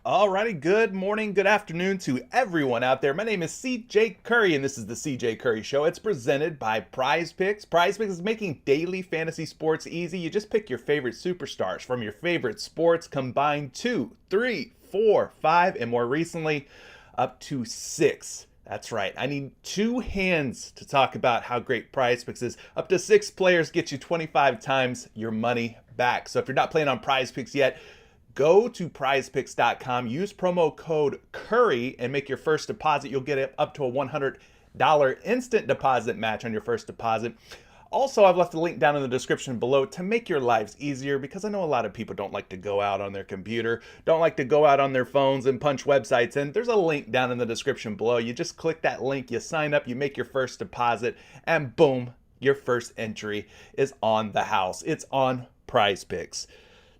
Alrighty, good morning, good afternoon to everyone out there. My name is CJ Curry, and this is the CJ Curry Show. It's presented by PrizePicks. PrizePicks is making daily fantasy sports easy. You just pick your favorite superstars from your favorite sports, combine 2, 3, 4, 5, and more recently, up to 6 That's right. I need two hands to talk about how great PrizePicks is. Up to 6 players get you 25 times your money back. So if you're not playing on PrizePicks yet, go to prizepicks.com, use promo code Curry, and make your first deposit. You'll get up to a $100 instant deposit match on your first deposit. Also, I've left a link down in the description below to make your lives easier, because I know a lot of people don't like to go out on their computer, don't like to go out on their phones and punch websites in. There's a link down in the description below. You just click that link, you sign up, you make your first deposit, and boom, your first entry is on the house. It's on PrizePicks.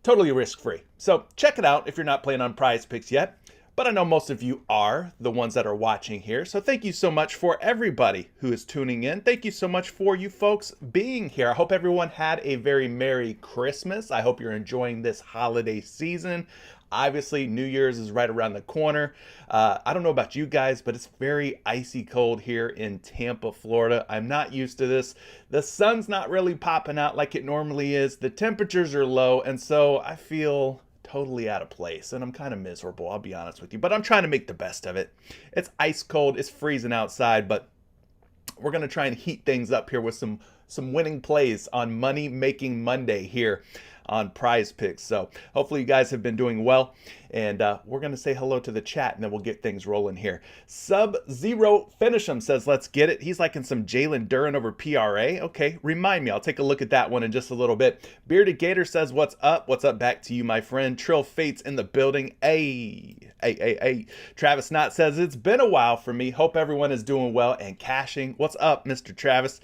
Totally risk-free. So check it out if you're not playing on PrizePicks yet. But I know most of you are, the ones that are watching here. So thank you so much for everybody who is tuning in. Thank you so much for you folks being here. I hope everyone had a very Merry Christmas. I hope you're enjoying this holiday season. Obviously, New Year's is right around the corner. I don't know about you guys, but it's very icy cold here in Tampa, Florida. I'm not used to this. The sun's not really popping out like it normally is. The temperatures are low, and so I feel totally out of place, and I'm kind of miserable, I'll be honest with you, but I'm trying to make the best of it. It's ice cold, it's freezing outside, but we're going to try and heat things up here with some winning plays on Money Making Monday here on PrizePicks. So hopefully you guys have been doing well, and we're going to say hello to the chat, and then we'll get things rolling here. Sub-Zero Finish'em says, let's get it. He's liking some Jalen Duren over PRA. Okay, remind me. I'll take a look at that one in just a little bit. Bearded Gator says, what's up? What's up back to you, my friend? Trill Fates in the building. Hey. Travis Knott says, it's been a while for me. Hope everyone is doing well and cashing. What's up, Mr. Travis?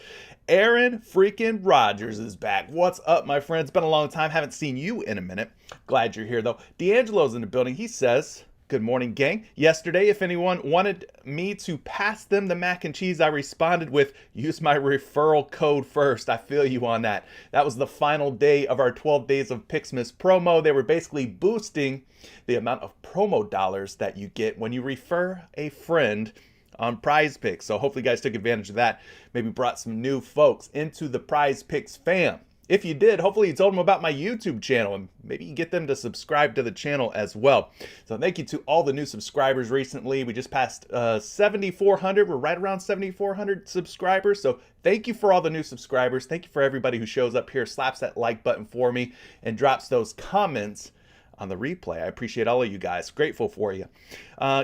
Aaron freaking Rodgers is back. What's up, my friend? It's been a long time. Haven't seen you in a minute. Glad you're here, though. D'Angelo's in the building. He says, good morning, gang. Yesterday, if anyone wanted me to pass them the mac and cheese, I responded with, use my referral code first. I feel you on that. That was the final day of our 12 Days of Picksmas promo. They were basically boosting the amount of promo dollars that you get when you refer a friend on PrizePicks. So hopefully you guys took advantage of that. Maybe brought some new folks into the PrizePicks fam. If you did, hopefully you told them about my YouTube channel, and maybe you get them to subscribe to the channel as well. So thank you to all the new subscribers recently. We just passed 7,400. We're right around 7,400 subscribers. So thank you for all the new subscribers. Thank you for everybody who shows up here, slaps that like button for me, and drops those comments on the replay. I appreciate all of you guys. Grateful for you.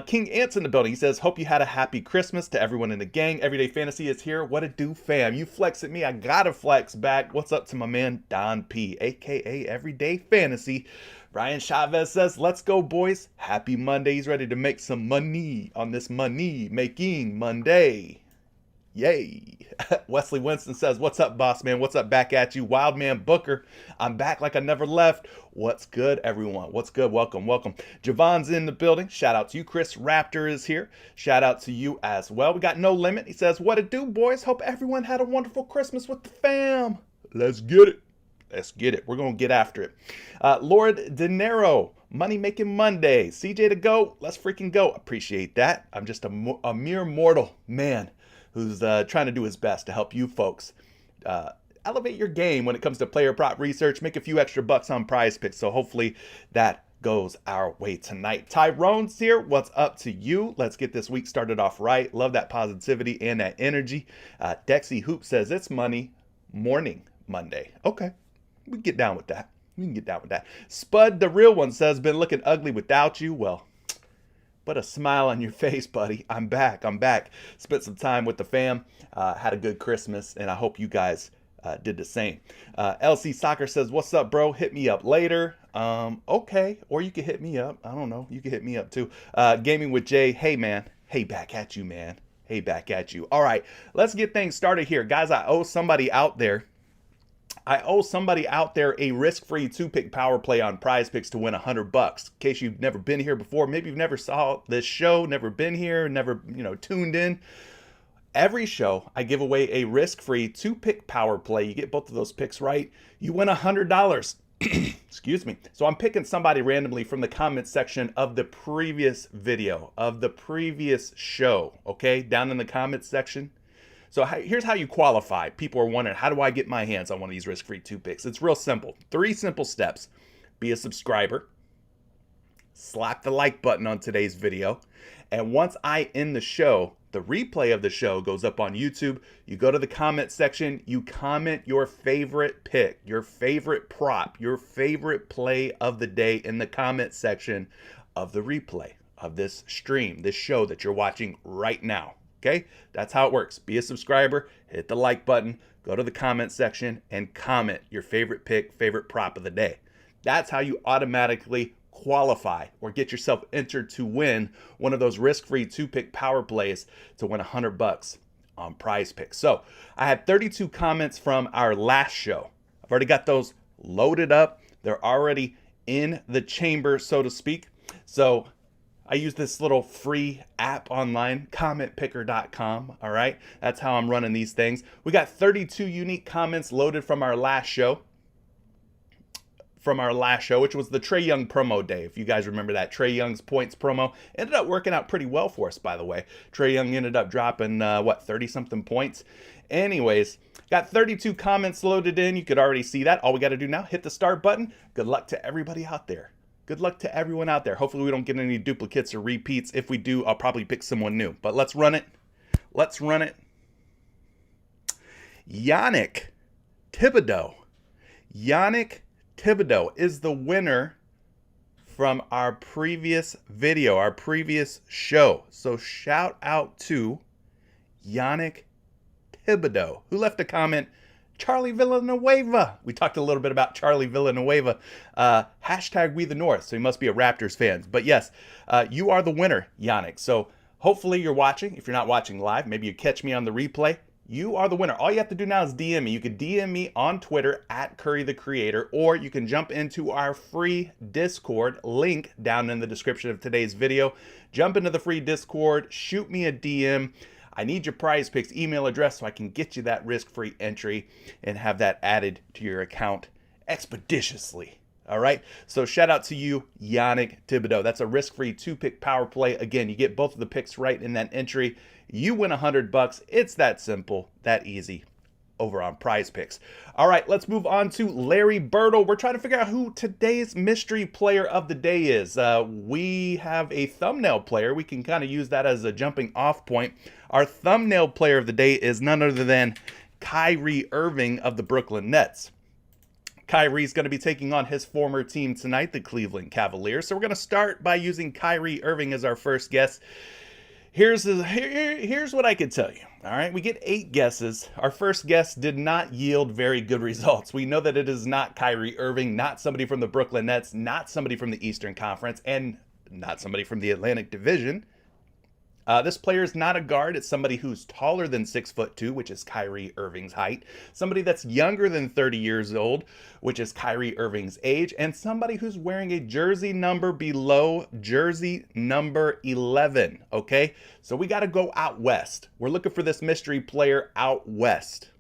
King Ant's in the building. He says, hope you had a happy Christmas to everyone in the gang. Everyday Fantasy is here. What it do, fam? You flex at me. I gotta flex back. What's up to my man, Don P, a.k.a. Everyday Fantasy. Brian Chavez says, let's go, boys. Happy Monday. He's ready to make some money on this Money Making Monday. Yay. Wesley Winston says, what's up, boss man? What's up back at you? Wildman Booker. I'm back like I never left. What's good, everyone? What's good? Welcome. Javon's in the building. Shout out to you. Chris Raptor is here. Shout out to you as well. We got No Limit. He says, what it do, boys? Hope everyone had a wonderful Christmas with the fam. Let's get it. We're going to get after it. Lord De Niro, Money Making Monday. CJ to go. Let's freaking go. Appreciate that. I'm just a mere mortal man who's trying to do his best to help you folks elevate your game when it comes to player prop research, make a few extra bucks on PrizePicks. So hopefully that goes our way tonight. Tyrone's here. What's up to you? Let's get this week started off right. Love that positivity and that energy. Dexy Hoop says it's Money Morning Monday. Okay, we can get down with that. Spud, the real one, says, been looking ugly without you. Well, put a smile on your face, buddy. I'm back. Spent some time with the fam. Had a good Christmas, and I hope you guys did the same. LC Soccer says, what's up, bro? Hit me up later. Okay. Or you can hit me up. I don't know. You can hit me up too. Gaming with Jay. Hey, man. Hey, back at you, man. Hey, back at you. All right. Let's get things started here. Guys, I owe somebody out there a risk-free 2-pick power play on PrizePicks to win $100. In case you've never been here before, maybe you've never saw this show, never been here, never, tuned in. Every show, I give away a risk-free 2-pick power play. You get both of those picks right, you win $100. Excuse me. So I'm picking somebody randomly from the comments section of the previous video, of the previous show, okay? Down in the comments section. So here's how you qualify. People are wondering, how do I get my hands on one of these risk-free 2-picks? It's real simple. 3 simple steps. Be a subscriber. Slap the like button on today's video. And once I end the show, The replay of the show goes up on YouTube. You go to the comment section, you comment your favorite pick, your favorite prop, your favorite play of the day in the comment section of the replay of this stream, this show that you're watching right now. Okay? That's how it works. Be a subscriber, hit the like button, go to the comment section, and comment your favorite pick, favorite prop of the day. That's how you automatically qualify or get yourself entered to win one of those risk-free 2-pick power plays to win $100 on PrizePicks. So I had 32 comments from our last show. I've already got those loaded up. They're already in the chamber, so to speak. So I use this little free app online, commentpicker.com. All right, that's how I'm running these things. We got 32 unique comments loaded from our last show. Which was the Trae Young promo day. If you guys remember that, Trae Young's points promo ended up working out pretty well for us, by the way. Trae Young ended up dropping, 30-something points. Anyways, got 32 comments loaded in. You could already see that. All we got to do now, hit the start button. Good luck to everybody out there. Good luck to everyone out there. Hopefully we don't get any duplicates or repeats. If we do, I'll probably pick someone new. But let's run it. Yannick Thibodeau. Yannick Thibodeau is the winner from our previous video, our previous show. So shout out to Yannick Thibodeau, who left a comment, Charlie Villanueva. We talked a little bit about Charlie Villanueva. Hashtag We the North. So he must be a Raptors fan. But yes, you are the winner, Yannick. So hopefully you're watching. If you're not watching live, maybe you catch me on the replay. You are the winner. All you have to do now is DM me. You can DM me on Twitter at Curry the Creator, or you can jump into our free Discord, link down in the description of today's video. Jump into the free Discord, shoot me a DM. I need your PrizePicks email address so I can get you that risk-free entry and have that added to your account expeditiously. All right, so shout out to you, Yannick Thibodeau. That's a risk-free 2-pick power play. Again, you get both of the picks right in that entry. You win $100. It's that simple, that easy over on PrizePicks. All right, let's move on to Larry Birdle. We're trying to figure out who today's mystery player of the day is. We have a thumbnail player. We can kind of use that as a jumping off point. Our thumbnail player of the day is none other than Kyrie Irving of the Brooklyn Nets. Kyrie's going to be taking on his former team tonight, the Cleveland Cavaliers. So we're going to start by using Kyrie Irving as our first guess. Here's what I can tell you. All right, we get 8 guesses. Our first guess did not yield very good results. We know that it is not Kyrie Irving, not somebody from the Brooklyn Nets, not somebody from the Eastern Conference, and not somebody from the Atlantic Division. This player is not a guard. It's somebody who's taller than 6'2", which is Kyrie Irving's height. Somebody that's younger than 30 years old, which is Kyrie Irving's age. And somebody who's wearing a jersey number below jersey number 11, okay? So we got to go out west. We're looking for this mystery player out west.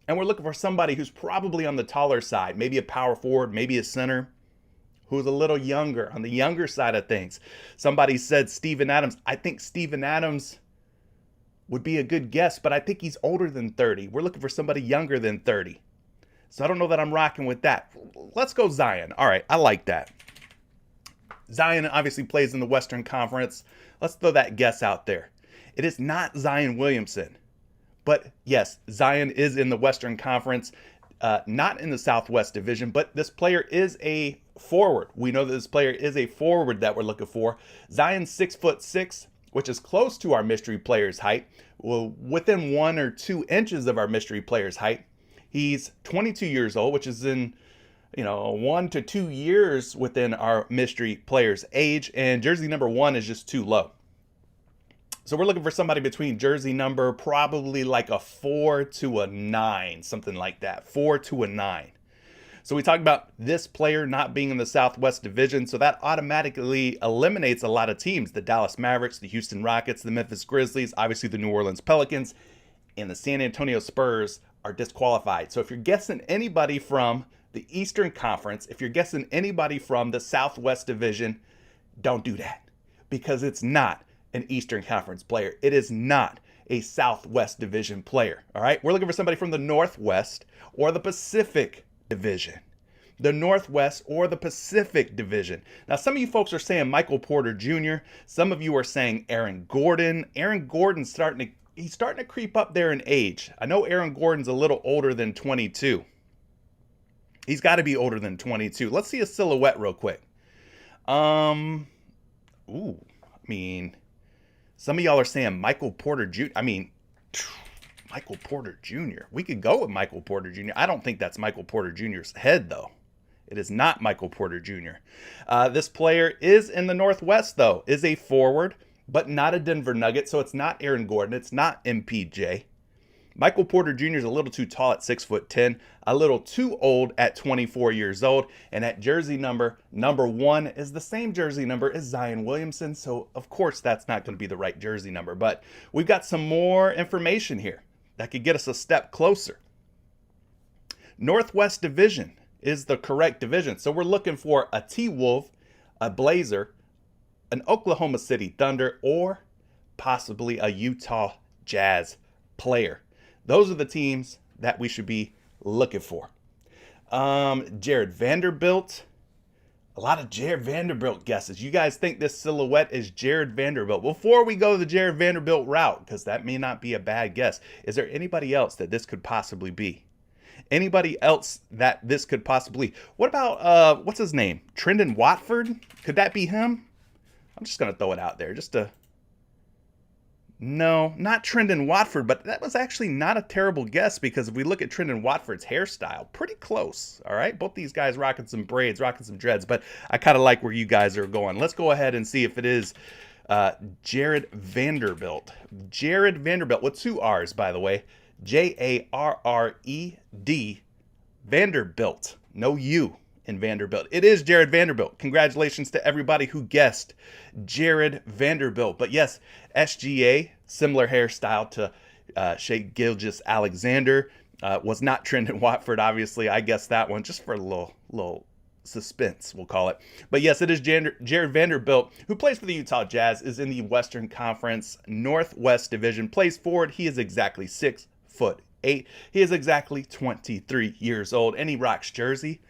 And we're looking for somebody who's probably on the taller side, maybe a power forward, maybe a center, who's a little younger, on the younger side of things. Somebody said Steven Adams. I think Steven Adams would be a good guess, but I think he's older than 30. We're looking for somebody younger than 30. So I don't know that I'm rocking with that. Let's go Zion. All right, I like that. Zion obviously plays in the Western Conference. Let's throw that guess out there. It is not Zion Williamson. But yes, Zion is in the Western Conference. Not in the Southwest Division, but this player is a forward. We know that this player is a forward that we're looking for. Zion's 6'6", which is close to our mystery player's height. Well, within 1 or 2 inches of our mystery player's height. He's 22 years old, which is in 1 to 2 years within our mystery player's age, and jersey number 1 is just too low. So we're looking for somebody between jersey number probably like a 4 to a 9, something like that, 4 to a 9. So we talked about this player not being in the Southwest Division, so that automatically eliminates a lot of teams. The Dallas Mavericks, the Houston Rockets, the Memphis Grizzlies, obviously the New Orleans Pelicans, and the San Antonio Spurs are disqualified. So if you're guessing anybody from the Eastern Conference, if you're guessing anybody from the Southwest Division, don't do that, because it's not an Eastern Conference player. It is not a Southwest Division player. All right, we're looking for somebody from the Northwest or the Pacific Division. the Northwest or the Pacific Division. Now, some of you folks are saying Michael Porter Jr. Some of you are saying Aaron Gordon. Aaron Gordon's starting to creep up there in age. I know Aaron Gordon's a little older than 22. He's got to be older than 22. Let's see a silhouette real quick. Some of y'all are saying Michael Porter Jr. Michael Porter Jr. We could go with Michael Porter Jr. I don't think that's Michael Porter Jr.'s head, though. It is not Michael Porter Jr. This player is in the Northwest, though, is a forward, but not a Denver Nugget, so it's not Aaron Gordon. It's not MPJ. Michael Porter Jr. is a little too tall at 6'10", a little too old at 24 years old, and at jersey number 1 is the same jersey number as Zion Williamson, so of course that's not going to be the right jersey number, but we've got some more information here that could get us a step closer. Northwest Division is the correct division, so we're looking for a T-Wolf, a Blazer, an Oklahoma City Thunder, or possibly a Utah Jazz player. Those are the teams that we should be looking for. Jared Vanderbilt. A lot of Jared Vanderbilt guesses. You guys think this silhouette is Jared Vanderbilt. Before we go the Jared Vanderbilt route, because that may not be a bad guess, is there anybody else that this could possibly be? Anybody else that this could possibly... What about, what's his name? Trendon Watford? Could that be him? I'm just going to throw it out there just to... No, not Trendon Watford, but that was actually not a terrible guess because if we look at Trendon Watford's hairstyle, pretty close, all right? Both these guys rocking some braids, rocking some dreads, but I kind of like where you guys are going. Let's go ahead and see if it is Jared Vanderbilt. Jared Vanderbilt with 2 R's, by the way. Jarred, Vanderbilt. No U in Vanderbilt. It is Jared Vanderbilt. Congratulations to everybody who guessed Jared Vanderbilt. But yes, SGA, similar hairstyle to Shai Gilgeous-Alexander. Was not Trendon Watford, obviously. I guessed that one just for a little suspense, we'll call it. But yes, it is Jared Vanderbilt, who plays for the Utah Jazz, is in the Western Conference Northwest Division, plays forward. He is exactly 6'8". He is exactly 23 years old, and he rocks jersey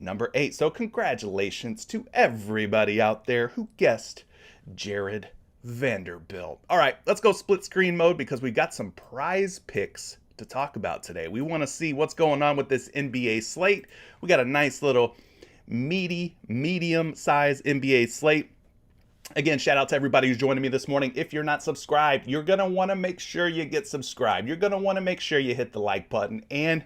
number 8. So congratulations to everybody out there who guessed Jared Vanderbilt. All right, let's go split screen mode because we got some prize picks to talk about today. We want to see what's going on with this NBA slate. We got a nice little medium size NBA slate. Again, shout out to everybody who's joining me this morning. If you're not subscribed, you're going to want to make sure you get subscribed. You're going to want to make sure you hit the like button, and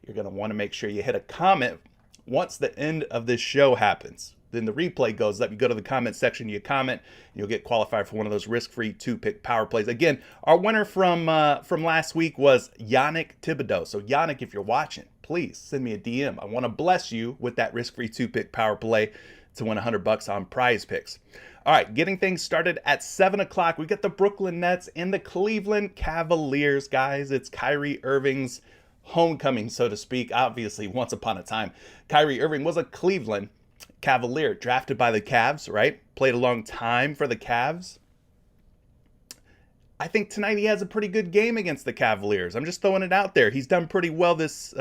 you're going to want to make sure you hit a comment once the end of this show happens. Then the replay goes up. You go to the comment section, you comment, and you'll get qualified for one of those risk-free 2-pick power plays. Again, our winner from last week was Yannick Thibodeau. So Yannick, if you're watching, please send me a DM. I want to bless you with that risk-free 2-pick power play to win $100 on PrizePicks. All right, getting things started at 7 o'clock. We got the Brooklyn Nets and the Cleveland Cavaliers, guys. It's Kyrie Irving's homecoming, so to speak. Obviously, once upon a time, Kyrie Irving was a Cleveland Cavalier, drafted by the Cavs, right? Played a long time for the Cavs. I think tonight he has a pretty good game against the Cavaliers. I'm just throwing it out there. He's done pretty well this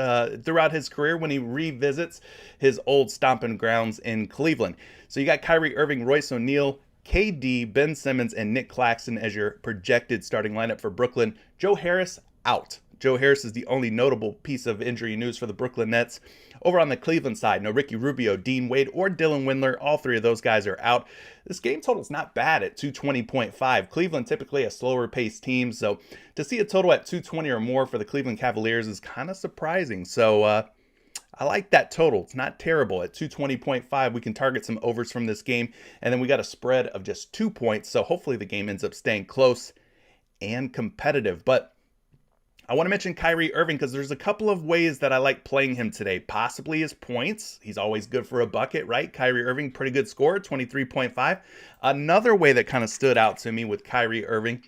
throughout his career when he revisits his old stomping grounds in Cleveland. So you got Kyrie Irving, Royce O'Neal, KD, Ben Simmons, and Nick Claxton as your projected starting lineup for Brooklyn. Joe Harris out. Joe Harris is the only notable piece of injury news for the Brooklyn Nets. Over on the Cleveland side, no Ricky Rubio, Dean Wade, or Dylan Windler. All 3 of those guys are out. This game total is not bad at 220.5. Cleveland typically a slower paced team, so to see a total at 220 or more for the Cleveland Cavaliers is kind of surprising. So I like that total. It's not terrible. At 220.5, we can target some overs from this game, and then we got a spread of just 2 points, so hopefully the game ends up staying close and competitive. But I want to mention Kyrie Irving because there's a couple of ways that I like playing him today. Possibly his points. He's always good for a bucket, right? Kyrie Irving, pretty good score, 23.5. Another way that kind of stood out to me with Kyrie Irving,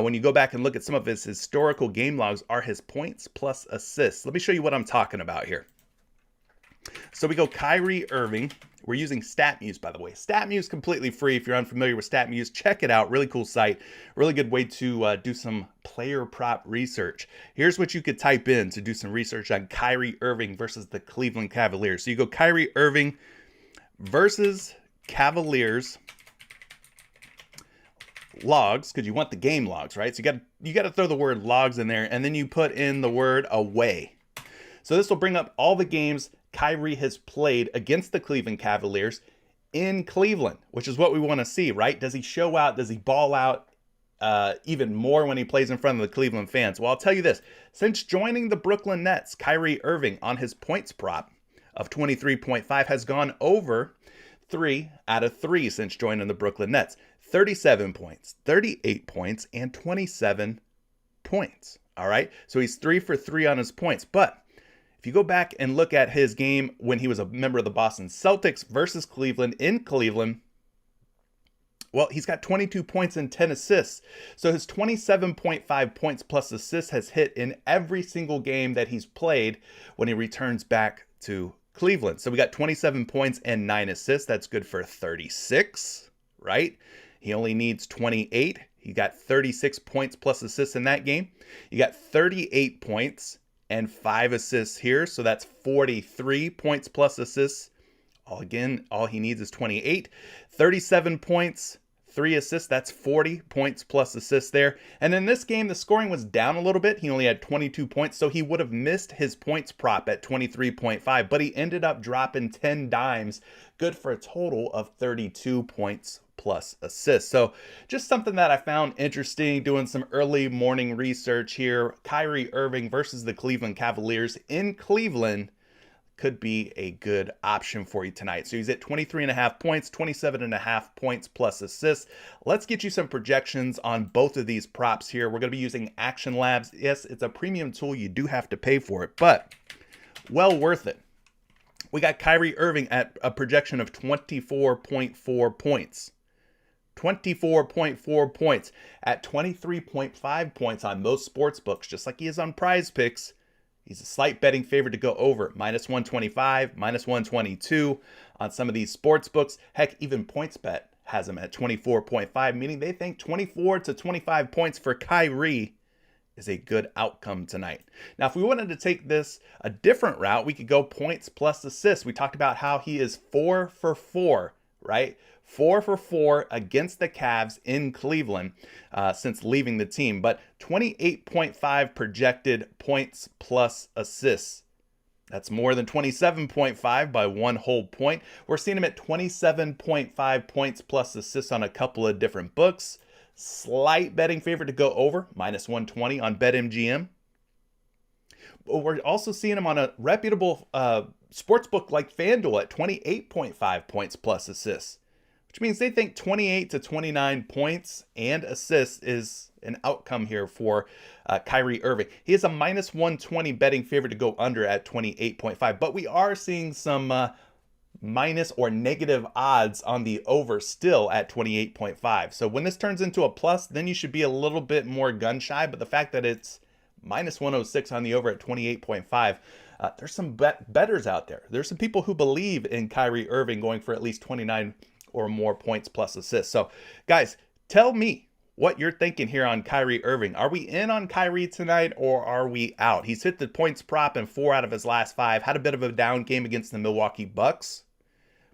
when you go back and look at some of his historical game logs, are his points plus assists. Let me show you what I'm talking about here. So we go Kyrie Irving, We're using StatMuse, by the way. StatMuse completely free. If you're unfamiliar with StatMuse, check it out. Really cool site. Really good way to do some player prop research. Here's what you could type in to do some research on Kyrie Irving versus the Cleveland Cavaliers. So you go Kyrie Irving versus Cavaliers logs, because you want the game logs, right? So you got to throw the word logs in there, and then you put in the word away. So this will bring up all the games Kyrie has played against the Cleveland Cavaliers in Cleveland, which is what we want to see, right? Does he show out? Does he ball out even more when he plays in front of the Cleveland fans? Well, I'll tell you this. Since joining the Brooklyn Nets, Kyrie Irving on his points prop of 23.5 has gone over 3 out of 3 since joining the Brooklyn Nets. 37 points, 38 points, and 27 points. All right? So he's 3 for 3 on his points. But if you go back and look at his game when he was a member of the Boston Celtics versus Cleveland in Cleveland, well, he's got 22 points and 10 assists. So his 27.5 points plus assists has hit in every single game that he's played when he returns back to Cleveland. So we got 27 points and 9 assists. That's good for 36, right? He only needs 28. He got 36 points plus assists in that game. You got 38 points and 5 assists here. So that's 43 points plus assists. All he needs is 28. 37 points, 3 assists. That's 40 points plus assists there. And in this game, the scoring was down a little bit. He only had 22 points, so he would have missed his points prop at 23.5, but he ended up dropping 10 dimes, good for a total of 32 points plus assists. So just something that I found interesting, doing some early morning research here. Kyrie Irving versus the Cleveland Cavaliers in Cleveland could be a good option for you tonight. So he's at 23.5 points, 27.5 points plus assists. Let's get you some projections on both of these props here. We're going to be using Action Labs. Yes, it's a premium tool. You do have to pay for it, but well worth it. We got Kyrie Irving at a projection of 24.4 points. 24.4 points at 23.5 points on most sports books, just like he is on PrizePicks. He's a slight betting favorite to go over, minus 125, minus 122 on some of these sports books. Heck, even PointsBet has him at 24.5, meaning they think 24 to 25 points for Kyrie is a good outcome tonight. Now, if we wanted to take this a different route, we could go points plus assists. We talked about how he is 4 for 4, right? 4 for 4 against the Cavs in Cleveland since leaving the team, but 28.5 projected points plus assists. That's more than 27.5 by 1 whole point. We're seeing him at 27.5 points plus assists on a couple of different books. Slight betting favorite to go over, minus 120 on BetMGM. But we're also seeing him on a reputable sports book like FanDuel at 28.5 points plus assists, which means they think 28 to 29 points and assists is an outcome here for Kyrie Irving. He is a minus 120 betting favorite to go under at 28.5, but we are seeing some minus or negative odds on the over still at 28.5. So when this turns into a plus, then you should be a little bit more gun shy, but the fact that it's minus 106 on the over at 28.5, there's some bettors out there. There's some people who believe in Kyrie Irving going for at least 29 or more points plus assists. So guys, tell me what you're thinking here on Kyrie Irving. Are we in on Kyrie tonight or are we out? He's hit the points prop in 4 out of his last 5, had a bit of a down game against the Milwaukee Bucks,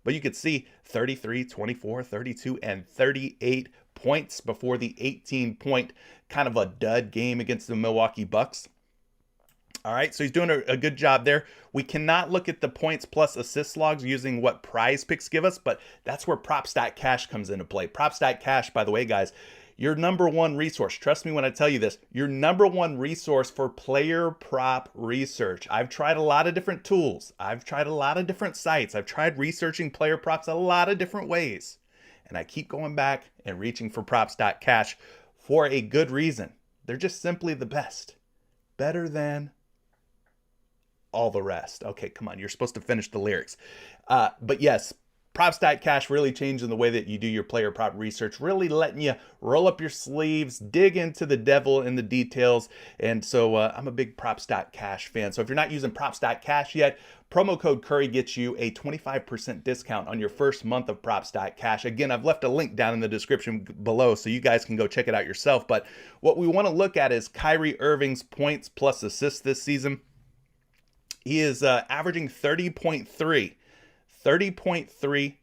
but you could see 33, 24, 32, and 38 points before the 18-point kind of a dud game against the Milwaukee Bucks. All right, so he's doing a good job there. We cannot look at the points plus assist logs using what PrizePicks give us, but that's where Prop.Cash comes into play. Prop.Cash, by the way, guys, your number one resource. Trust me when I tell you this, your number one resource for player prop research. I've tried a lot of different tools. I've tried a lot of different sites. I've tried researching player props a lot of different ways. And I keep going back and reaching for Props.Cash for a good reason. They're just simply the best. Better than all the rest. Okay, come on. You're supposed to finish the lyrics. But yes, Cash really changing the way that you do your player prop research, really letting you roll up your sleeves, dig into the devil in the details. And so I'm a big Cash fan. So if you're not using Cash yet, promo code Curry gets you a 25% discount on your first month of Cash. Again, I've left a link down in the description below so you guys can go check it out yourself. But what we want to look at is Kyrie Irving's points plus assists this season. He is averaging 30.3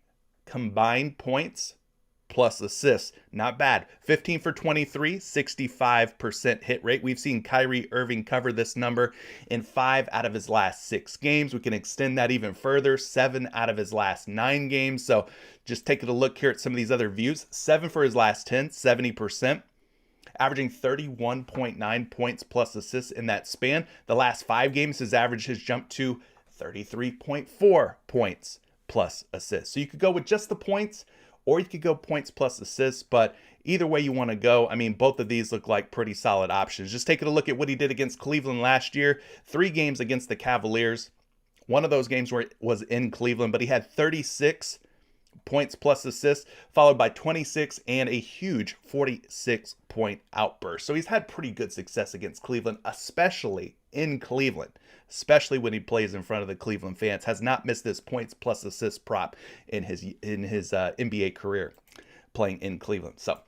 combined points plus assists. Not bad. 15 for 23, 65% hit rate. We've seen Kyrie Irving cover this number in 5 out of his last 6 games. We can extend that even further. 7 out of his last 9 games. So just taking a look here at some of these other views. 7 for his last 10, 70%. Averaging 31.9 points plus assists in that span. The last 5 games, his average has jumped to 33.4 points plus assists. So you could go with just the points, or you could go points plus assists, but either way you want to go, I mean, both of these look like pretty solid options. Just taking a look at what he did against Cleveland last year. 3 games against the Cavaliers. One of those games was in Cleveland, but he had 36 points plus assists, followed by 26 and a huge 46-point outburst. So he's had pretty good success against Cleveland, especially in Cleveland, especially when he plays in front of the Cleveland fans. Has not missed this points plus assist prop in his NBA career playing in Cleveland. So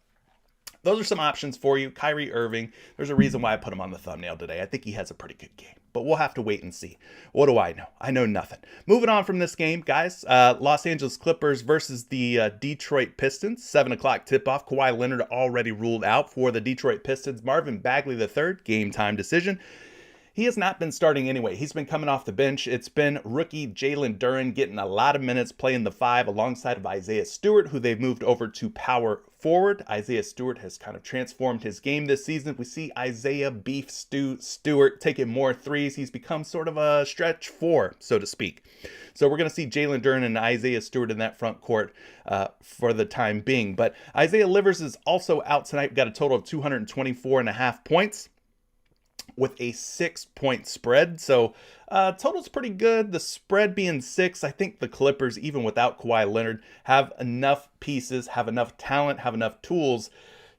those are some options for you. Kyrie Irving, there's a reason why I put him on the thumbnail today. I think he has a pretty good game, but we'll have to wait and see. What do I know? I know nothing. Moving on from this game, guys, Los Angeles Clippers versus the Detroit Pistons. 7 o'clock tip-off. Kawhi Leonard already ruled out for the Detroit Pistons. Marvin Bagley III, game time decision. He has not been starting anyway. He's been coming off the bench. It's been rookie Jalen Duren getting a lot of minutes playing the 5 alongside of Isaiah Stewart, who they've moved over to power forward. Isaiah Stewart has kind of transformed his game this season. We see Isaiah Beef Stewart taking more threes. He's become sort of a stretch 4, so to speak. So we're going to see Jalen Duren and Isaiah Stewart in that front court for the time being. But Isaiah Livers is also out tonight. We've got a total of 224.5 points. With a 6-point spread. So total's pretty good. The spread being 6, I think the Clippers, even without Kawhi Leonard, have enough pieces, have enough talent, have enough tools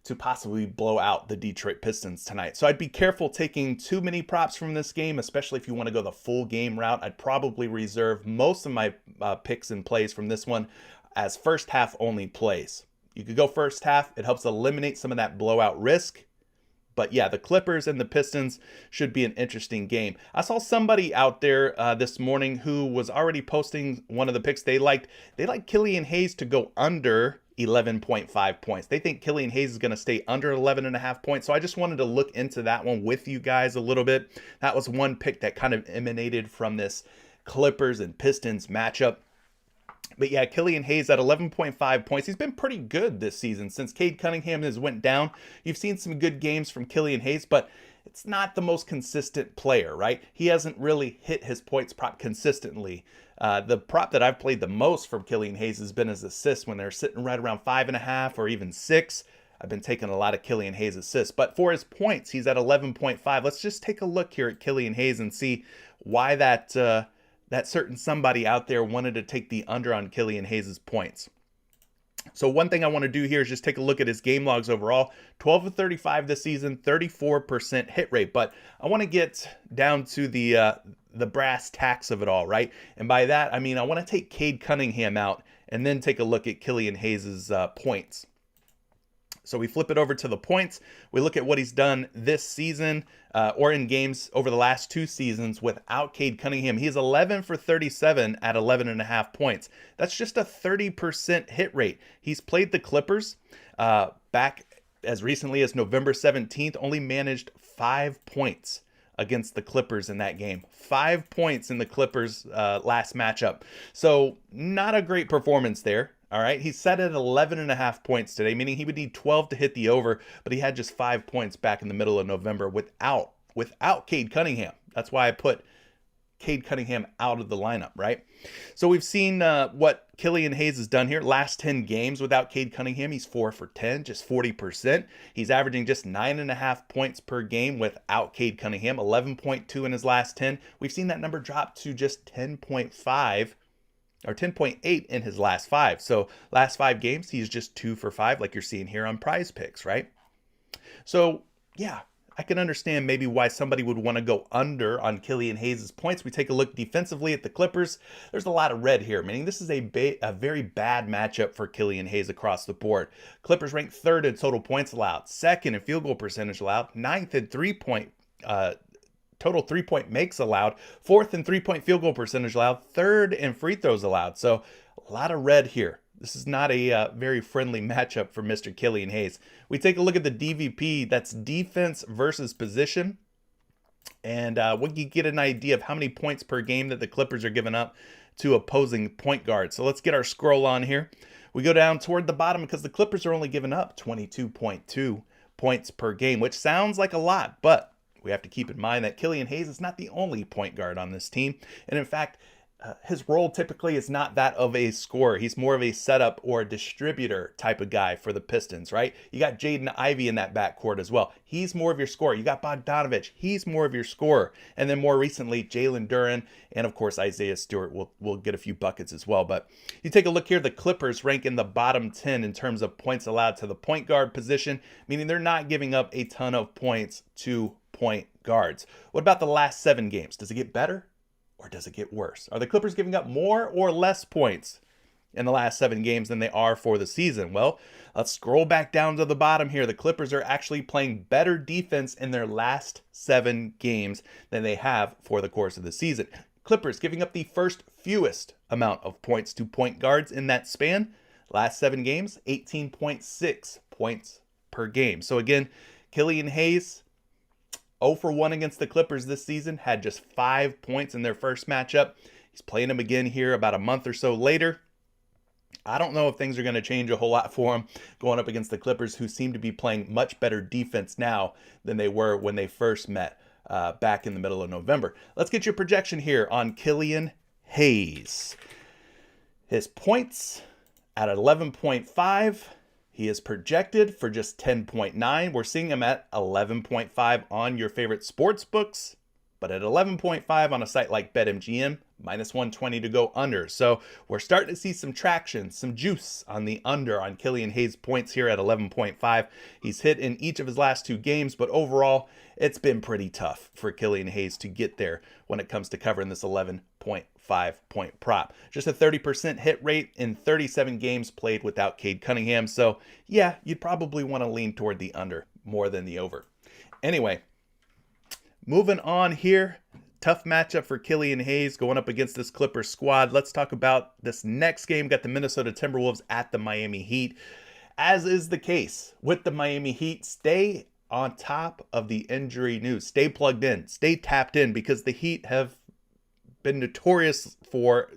to possibly blow out the Detroit Pistons tonight. So I'd be careful taking too many props from this game, especially if you want to go the full game route. I'd probably reserve most of my picks and plays from this one as first half only plays. You could go first half. It helps eliminate some of that blowout risk. But yeah, the Clippers and the Pistons should be an interesting game. I saw somebody out there this morning who was already posting one of the picks they liked. They like Killian Hayes to go under 11.5 points. They think Killian Hayes is going to stay under 11.5 points. So I just wanted to look into that one with you guys a little bit. That was one pick that kind of emanated from this Clippers and Pistons matchup. But yeah, Killian Hayes at 11.5 points. He's been pretty good this season since Cade Cunningham has went down. You've seen some good games from Killian Hayes, but it's not the most consistent player, right? He hasn't really hit his points prop consistently. The prop that I've played the most from Killian Hayes has been his assists when they're sitting right around 5.5 or even 6. I've been taking a lot of Killian Hayes assists. But for his points, he's at 11.5. Let's just take a look here at Killian Hayes and see why that certain somebody out there wanted to take the under on Killian Hayes' points. So one thing I want to do here is just take a look at his game logs overall. 12 of 35 this season, 34% hit rate. But I want to get down to the brass tacks of it all, right? And by that, I mean I want to take Cade Cunningham out and then take a look at Killian Hayes' points. So we flip it over to the points. We look at what he's done this season or in games over the last 2 seasons without Cade Cunningham. He's 11 for 37 at 11.5 points. That's just a 30% hit rate. He's played the Clippers back as recently as November 17th, only managed 5 points against the Clippers in that game. 5 points in the Clippers last matchup. So not a great performance there. All right, he's set at 11.5 points today, meaning he would need 12 to hit the over, but he had just 5 points back in the middle of November without Cade Cunningham. That's why I put Cade Cunningham out of the lineup, right? So we've seen what Killian Hayes has done here. Last 10 games without Cade Cunningham, he's 4 for 10, just 40%. He's averaging just 9.5 points per game without Cade Cunningham, 11.2 in his last 10. We've seen that number drop to just 10.5 or 10.8 in his last 5. So last 5 games, he's just 2 for 5, like you're seeing here on PrizePicks, right? So yeah, I can understand maybe why somebody would want to go under on Killian Hayes' points. We take a look defensively at the Clippers. There's a lot of red here, meaning this is a very bad matchup for Killian Hayes across the board. Clippers rank 3rd in total points allowed, 2nd in field goal percentage allowed, 9th in total 3-point makes allowed, 4th in 3-point field goal percentage allowed, 3rd in free throws allowed. So a lot of red here. This is not a very friendly matchup for Mr. Killian Hayes. We take a look at the DVP. That's defense versus position. And we can get an idea of how many points per game that the Clippers are giving up to opposing point guards. So let's get our scroll on here. We go down toward the bottom because the Clippers are only giving up 22.2 points per game, which sounds like a lot, but we have to keep in mind that Killian Hayes is not the only point guard on this team. And in fact, his role typically is not that of a scorer. He's more of a setup or a distributor type of guy for the Pistons, right? You got Jaden Ivey in that backcourt as well. He's more of your scorer. You got Bogdanovich. He's more of your scorer. And then more recently, Jalen Duren and, of course, Isaiah Stewart will get a few buckets as well. But you take a look here, the Clippers rank in the bottom 10 in terms of points allowed to the point guard position, meaning they're not giving up a ton of points to point guards. What about the last 7 games? Does it get better? Or does it get worse? Are the Clippers giving up more or less points in the last 7 games than they are for the season? Well, let's scroll back down to the bottom here. The Clippers are actually playing better defense in their last 7 games than they have for the course of the season. Clippers giving up the first fewest amount of points to point guards in that span. Last 7 games, 18.6 points per game. So again, Killian Hayes, 0 for 1 against the Clippers this season, had just 5 points in their first matchup. He's playing them again here about a month or so later. I don't know if things are going to change a whole lot for him going up against the Clippers, who seem to be playing much better defense now than they were when they first met back in the middle of November. Let's get your projection here on Killian Hayes. His points at 11.5. He is projected for just 10.9. We're seeing him at 11.5 on your favorite sports books, but at 11.5 on a site like BetMGM, minus 120 to go under. So we're starting to see some traction, some juice on the under on Killian Hayes' points here at 11.5. He's hit in each of his last 2 games, but overall, it's been pretty tough for Killian Hayes to get there when it comes to covering this 11.5 point prop. Just a 30% hit rate in 37 games played without Cade Cunningham. So yeah, you'd probably want to lean toward the under more than the over. Anyway, moving on here. Tough matchup for Killian Hayes going up against this Clippers squad. Let's talk about this next game. Got the Minnesota Timberwolves at the Miami Heat. As is the case with the Miami Heat, stay on top of the injury news. Stay plugged in. Stay tapped in, because the Heat have been notorious for,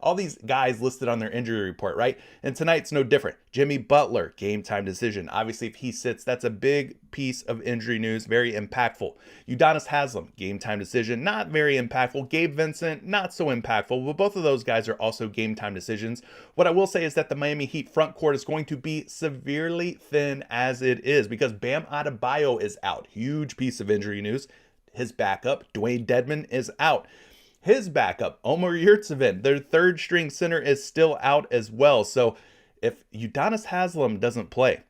all these guys listed on their injury report, right? And tonight's no different. Jimmy Butler, game time decision. Obviously, if he sits, that's a big piece of injury news, very impactful. Udonis Haslem, game time decision, not very impactful. Gabe Vincent, not so impactful, but both of those guys are also game time decisions. What I will say is that the Miami Heat front court is going to be severely thin as it is, because Bam Adebayo is out. Huge piece of injury news. His backup, Dwayne Dedmon, is out. His backup, Omer Yurtseven, their third string center, is still out as well. So if Udonis Haslem doesn't play,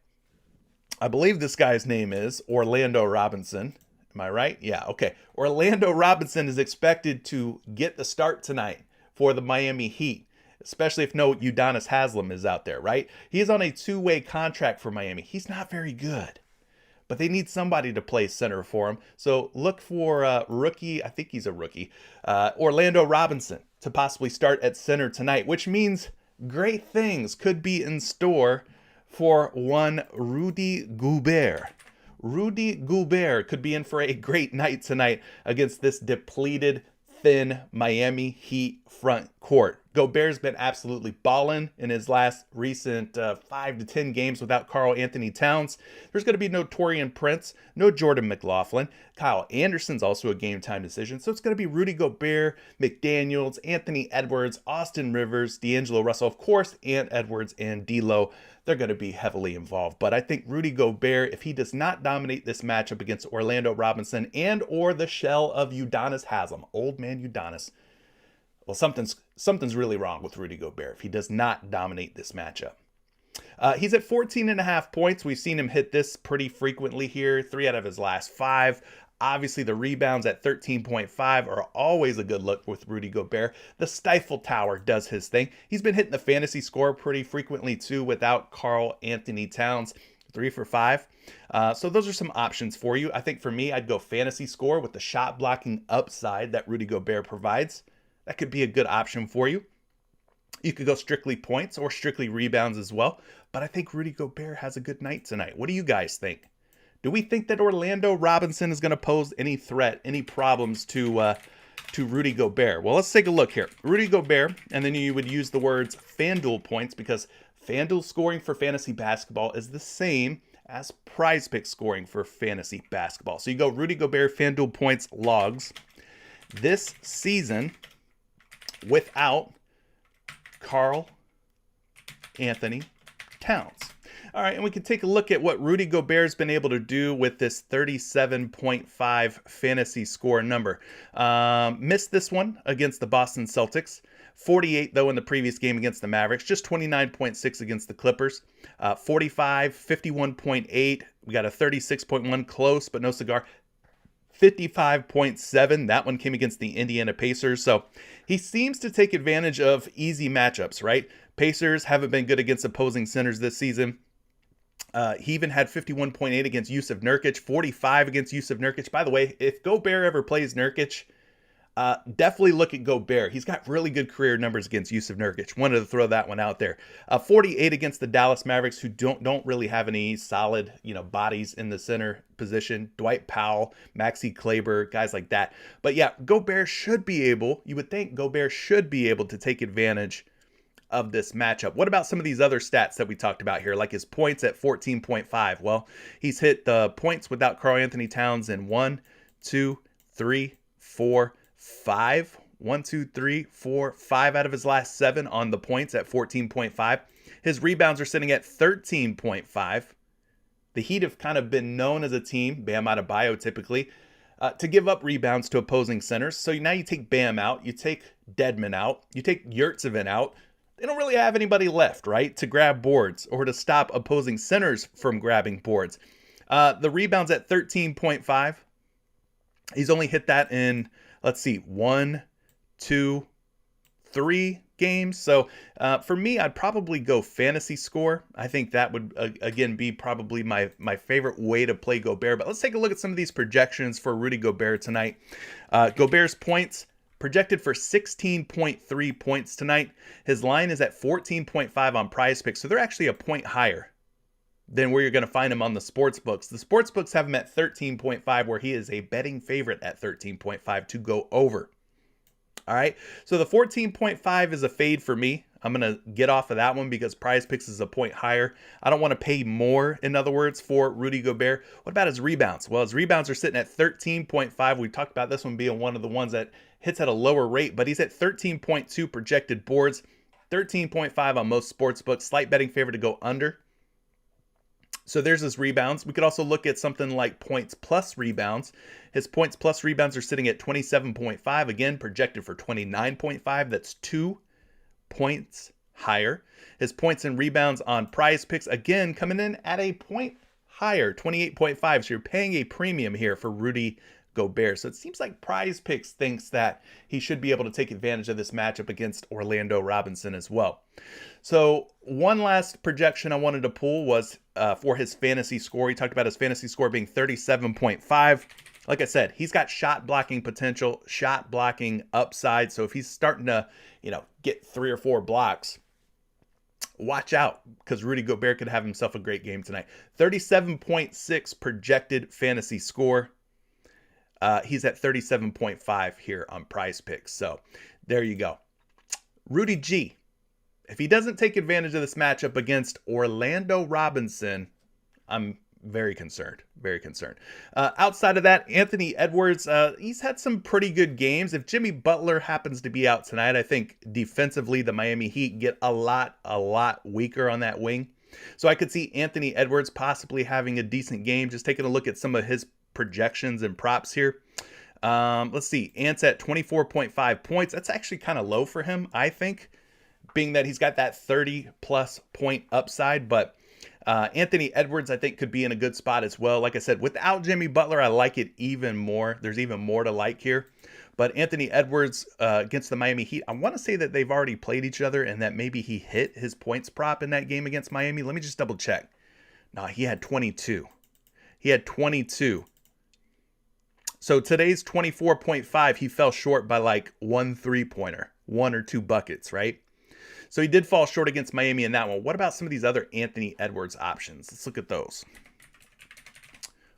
I believe this guy's name is Orlando Robinson. Am I right? Yeah, okay. Orlando Robinson is expected to get the start tonight for the Miami Heat, especially if no Udonis Haslem is out there, right? He is on a 2-way contract for Miami. He's not very good, but they need somebody to play center for him. So look for rookie, I think he's a rookie, Orlando Robinson to possibly start at center tonight, which means great things could be in store for one Rudy Gobert. Rudy Gobert could be in for a great night tonight against this depleted, thin Miami Heat front court. Gobert's been absolutely balling in his last recent 5 to 10 games without Karl Anthony Towns. There's going to be no Taurean Prince, no Jordan McLaughlin. Kyle Anderson's also a game time decision. So it's going to be Rudy Gobert, McDaniels, Anthony Edwards, Austin Rivers, D'Angelo Russell, of course, Ant Edwards and D'Lo. They're going to be heavily involved. But I think Rudy Gobert, if he does not dominate this matchup against Orlando Robinson and or the shell of Udonis Haslem, old man Udonis, well, something's really wrong with Rudy Gobert if he does not dominate this matchup. He's at 14.5 points. We've seen him hit this pretty frequently here, 3 out of his last 5. Obviously, the rebounds at 13.5 are always a good look with Rudy Gobert. The Stifle Tower does his thing. He's been hitting the fantasy score pretty frequently too without Karl Anthony Towns, 3 for 5. So those are some options for you. I think for me, I'd go fantasy score with the shot blocking upside that Rudy Gobert provides. That could be a good option for you. You could go strictly points or strictly rebounds as well. But I think Rudy Gobert has a good night tonight. What do you guys think? Do we think that Orlando Robinson is going to pose any threat, any problems to Rudy Gobert? Well, let's take a look here. Rudy Gobert, and then you would use the words FanDuel points because FanDuel scoring for fantasy basketball is the same as PrizePicks scoring for fantasy basketball. So you go Rudy Gobert FanDuel points logs this season without Karl Anthony Towns. All right, and we can take a look at what Rudy Gobert's been able to do with this 37.5 fantasy score number. Missed this one against the Boston Celtics. 48, though, in the previous game against the Mavericks. Just 29.6 against the Clippers. 45, 51.8. We got a 36.1 close, but no cigar. 55.7. That one came against the Indiana Pacers. So he seems to take advantage of easy matchups, right? Pacers haven't been good against opposing centers this season. He even had 51.8 against Jusuf Nurkic, 45 against Jusuf Nurkic. By the way, if Gobert ever plays Nurkic, definitely look at Gobert. He's got really good career numbers against Jusuf Nurkic. Wanted to throw that one out there. 48 against the Dallas Mavericks, who don't really have any solid, bodies in the center position. Dwight Powell, Maxi Kleber, guys like that. But yeah, Gobert should be able, you would think Gobert should be able to take advantage of this matchup. What about some of these other stats that we talked about here, like his points at 14.5? Well, he's hit the points without Karl Anthony Towns in 1, 2, 3, 4, 5. 1, 2, 3, 4, 5 out of his last 7 on the points at 14.5. His rebounds are sitting at 13.5. The Heat have kind of been known as a team, Bam Adebayo typically, to give up rebounds to opposing centers. So now you take Bam out, you take Dedmon out, you take Yurtseven out. They don't really have anybody left, right, to grab boards or to stop opposing centers from grabbing boards. The rebounds at 13.5. He's only hit that in, 1, 2, 3 games. So for me, I'd probably go fantasy score. I think that would, again, be probably my favorite way to play Gobert. But let's take a look at some of these projections for Rudy Gobert tonight. Gobert's points projected for 16.3 points tonight. His line is at 14.5 on PrizePicks, so they're actually a point higher than where you're going to find him on the sports books. The sports books have him at 13.5, where he is a betting favorite at 13.5 to go over. All right, so the 14.5 is a fade for me. I'm going to get off of that one because PrizePicks is a point higher. I don't want to pay more, in other words, for Rudy Gobert. What about his rebounds? Well, his rebounds are sitting at 13.5. We talked about this one being one of the ones that hits at a lower rate, but he's at 13.2 projected boards, 13.5 on most sports books, slight betting favor to go under. So there's his rebounds. We could also look at something like points plus rebounds. His points plus rebounds are sitting at 27.5, again, projected for 29.5. That's 2 points higher. His points and rebounds on PrizePicks, again, coming in at a point higher, 28.5. So you're paying a premium here for Rudy Gobert. So it seems like PrizePicks thinks that he should be able to take advantage of this matchup against Orlando Robinson as well. So one last projection I wanted to pull was for his fantasy score. He talked about his fantasy score being 37.5. Like I said, he's got shot blocking potential, shot blocking upside. So if he's starting to, get 3 or 4 blocks, watch out, because Rudy Gobert could have himself a great game tonight. 37.6 projected fantasy score. He's at 37.5 here on PrizePicks. So there you go. Rudy G, if he doesn't take advantage of this matchup against Orlando Robinson, I'm very concerned. Very concerned. Outside of that, Anthony Edwards, he's had some pretty good games. If Jimmy Butler happens to be out tonight, I think defensively the Miami Heat get a lot weaker on that wing. So I could see Anthony Edwards possibly having a decent game. Just taking a look at some of his projections and props here. Let's see. Ant's at 24.5 points. That's actually kind of low for him, I think, being that he's got that 30-plus point upside. But Anthony Edwards, I think, could be in a good spot as well. Like I said, without Jimmy Butler, I like it even more. There's even more to like here. But Anthony Edwards against the Miami Heat, I want to say that they've already played each other and that maybe he hit his points prop in that game against Miami. Let me just double check. No, he had 22. He had 22. So today's 24.5, he fell short by like 1 3-pointer, 1 or 2 buckets, right? So he did fall short against Miami in that one. What about some of these other Anthony Edwards options? Let's look at those.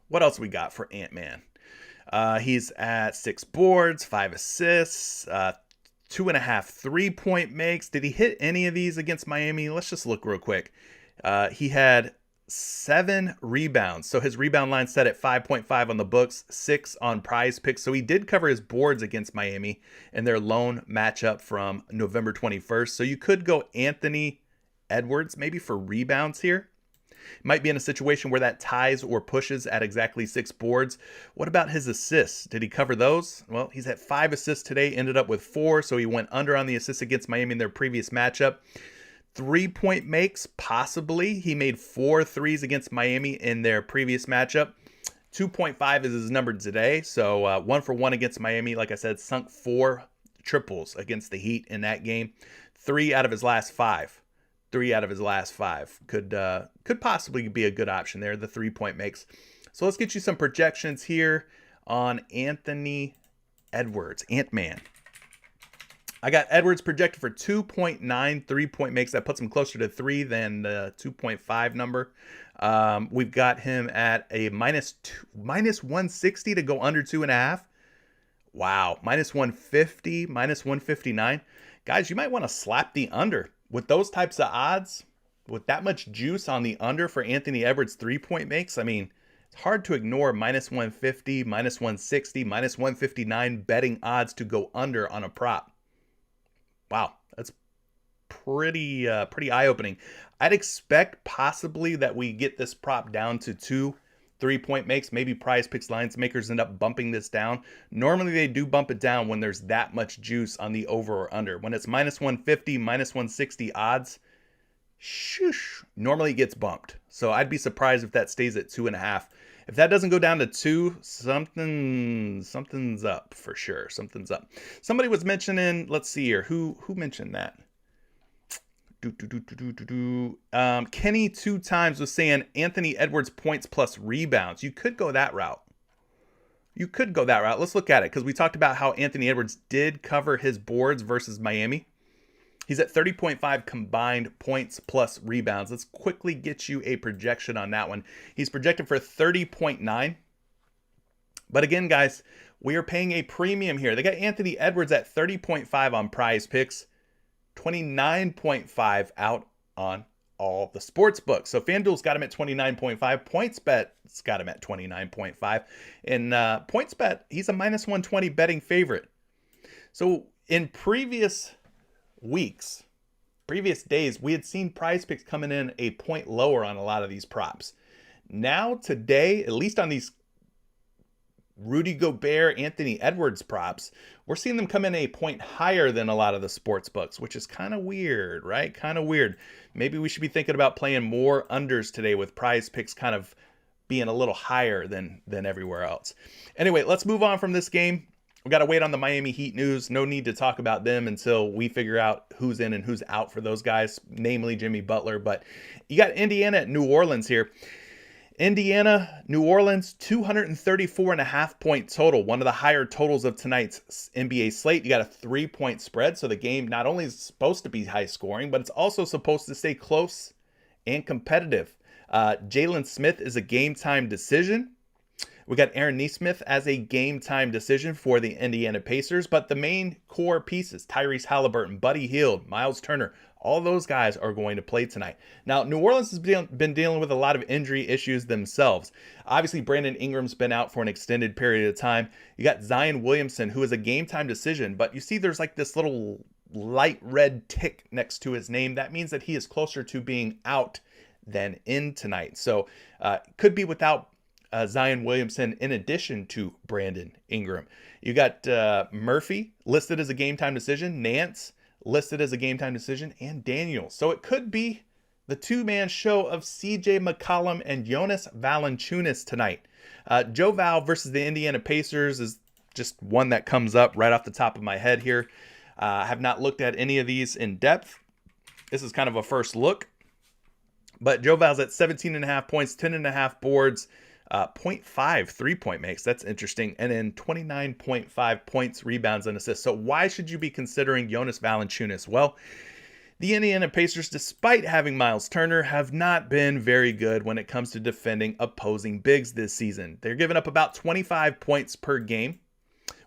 What else we got for Ant-Man? He's at 6 boards, 5 assists, 2.5 3-point makes. Did he hit any of these against Miami? Let's just look real quick. He had 7 rebounds. So his rebound line set at 5.5 on the books, 6 on PrizePicks. So he did cover his boards against Miami in their lone matchup from November 21st. So you could go Anthony Edwards maybe for rebounds here. Might be in a situation where that ties or pushes at exactly 6 boards. What about his assists? Did he cover those? Well, he's at 5 assists today, ended up with 4, so he went under on the assists against Miami in their previous matchup. 3-point makes, possibly. He made 4 threes against Miami in their previous matchup. 2.5 is his number today, so 1 for 1 against Miami. Like I said, sunk 4 triples against the Heat in that game. 3 out of his last 5. 3 out of his last 5 could possibly be a good option there, the 3-point makes. So let's get you some projections here on Anthony Edwards, Ant-Man. I got Edwards projected for 2.9 3-point makes. That puts him closer to 3 than the 2.5 number. We've got him at a minus 160 to go under 2.5. Wow, minus 150, minus 159. Guys, you might want to slap the under. With those types of odds, with that much juice on the under for Anthony Edwards 3-point makes, I mean, it's hard to ignore minus 150, minus 160, minus 159 betting odds to go under on a prop. Wow, that's pretty eye-opening. I'd expect possibly that we get this prop down to 2 3-point makes. Maybe PrizePicks lines makers end up bumping this down. Normally they do bump it down when there's that much juice on the over or under. When it's minus 150, minus 160 odds, shush, normally it gets bumped. So I'd be surprised if that stays at 2.5. If that doesn't go down to 2, something's up for sure. Something's up. Somebody was mentioning, let's see here, who mentioned that? Kenny 2 times was saying Anthony Edwards points plus rebounds. You could go that route. Let's look at it because we talked about how Anthony Edwards did cover his boards versus Miami. He's at 30.5 combined points plus rebounds. Let's quickly get you a projection on that one. He's projected for 30.9. But again, guys, we are paying a premium here. They got Anthony Edwards at 30.5 on PrizePicks. 29.5 out on all the sports books. So FanDuel's got him at 29.5. PointsBet's got him at 29.5. And PointsBet, he's a minus 120 betting favorite. So in previous weeks, previous days, we had seen PrizePicks coming in a point lower on a lot of these props. Now today, at least on these Rudy Gobert, Anthony Edwards props, we're seeing them come in a point higher than a lot of the sports books, which is kind of weird, right? Kind of weird. Maybe we should be thinking about playing more unders today with PrizePicks kind of being a little higher than everywhere else. Anyway, let's move on from this game. We got to wait on the Miami Heat news. No need to talk about them until we figure out who's in and who's out for those guys, namely Jimmy Butler. But you got Indiana at New Orleans here. Indiana, New Orleans, 234.5 point total. One of the higher totals of tonight's NBA slate. You got a 3-point spread. So the game not only is supposed to be high scoring, but it's also supposed to stay close and competitive. Jalen Smith is a game time decision. We got Aaron Nesmith as a game time decision for the Indiana Pacers. But the main core pieces, Tyrese Halliburton, Buddy Hield, Miles Turner, all those guys are going to play tonight. Now, New Orleans has been dealing with a lot of injury issues themselves. Obviously, Brandon Ingram's been out for an extended period of time. You got Zion Williamson, who is a game-time decision, but you see there's like this little light red tick next to his name. That means that he is closer to being out than in tonight. So, could be without Zion Williamson in addition to Brandon Ingram. You got Murphy listed as a game time decision, Nance listed as a game time decision, and Daniel. So it could be the two-man show of CJ McCollum and Jonas Valanciunas tonight. Joe Val versus the Indiana Pacers is just one that comes up right off the top of my head here. I have not looked at any of these in depth. This is kind of a first look. But Joe Val's at 17.5 points, 10.5 boards, 0.5 three-point makes. That's interesting. And then 29.5 points, rebounds, and assists. So why should you be considering Jonas Valanciunas? Well, the Indiana Pacers, despite having Miles Turner, have not been very good when it comes to defending opposing bigs this season. They're giving up about 25 points per game,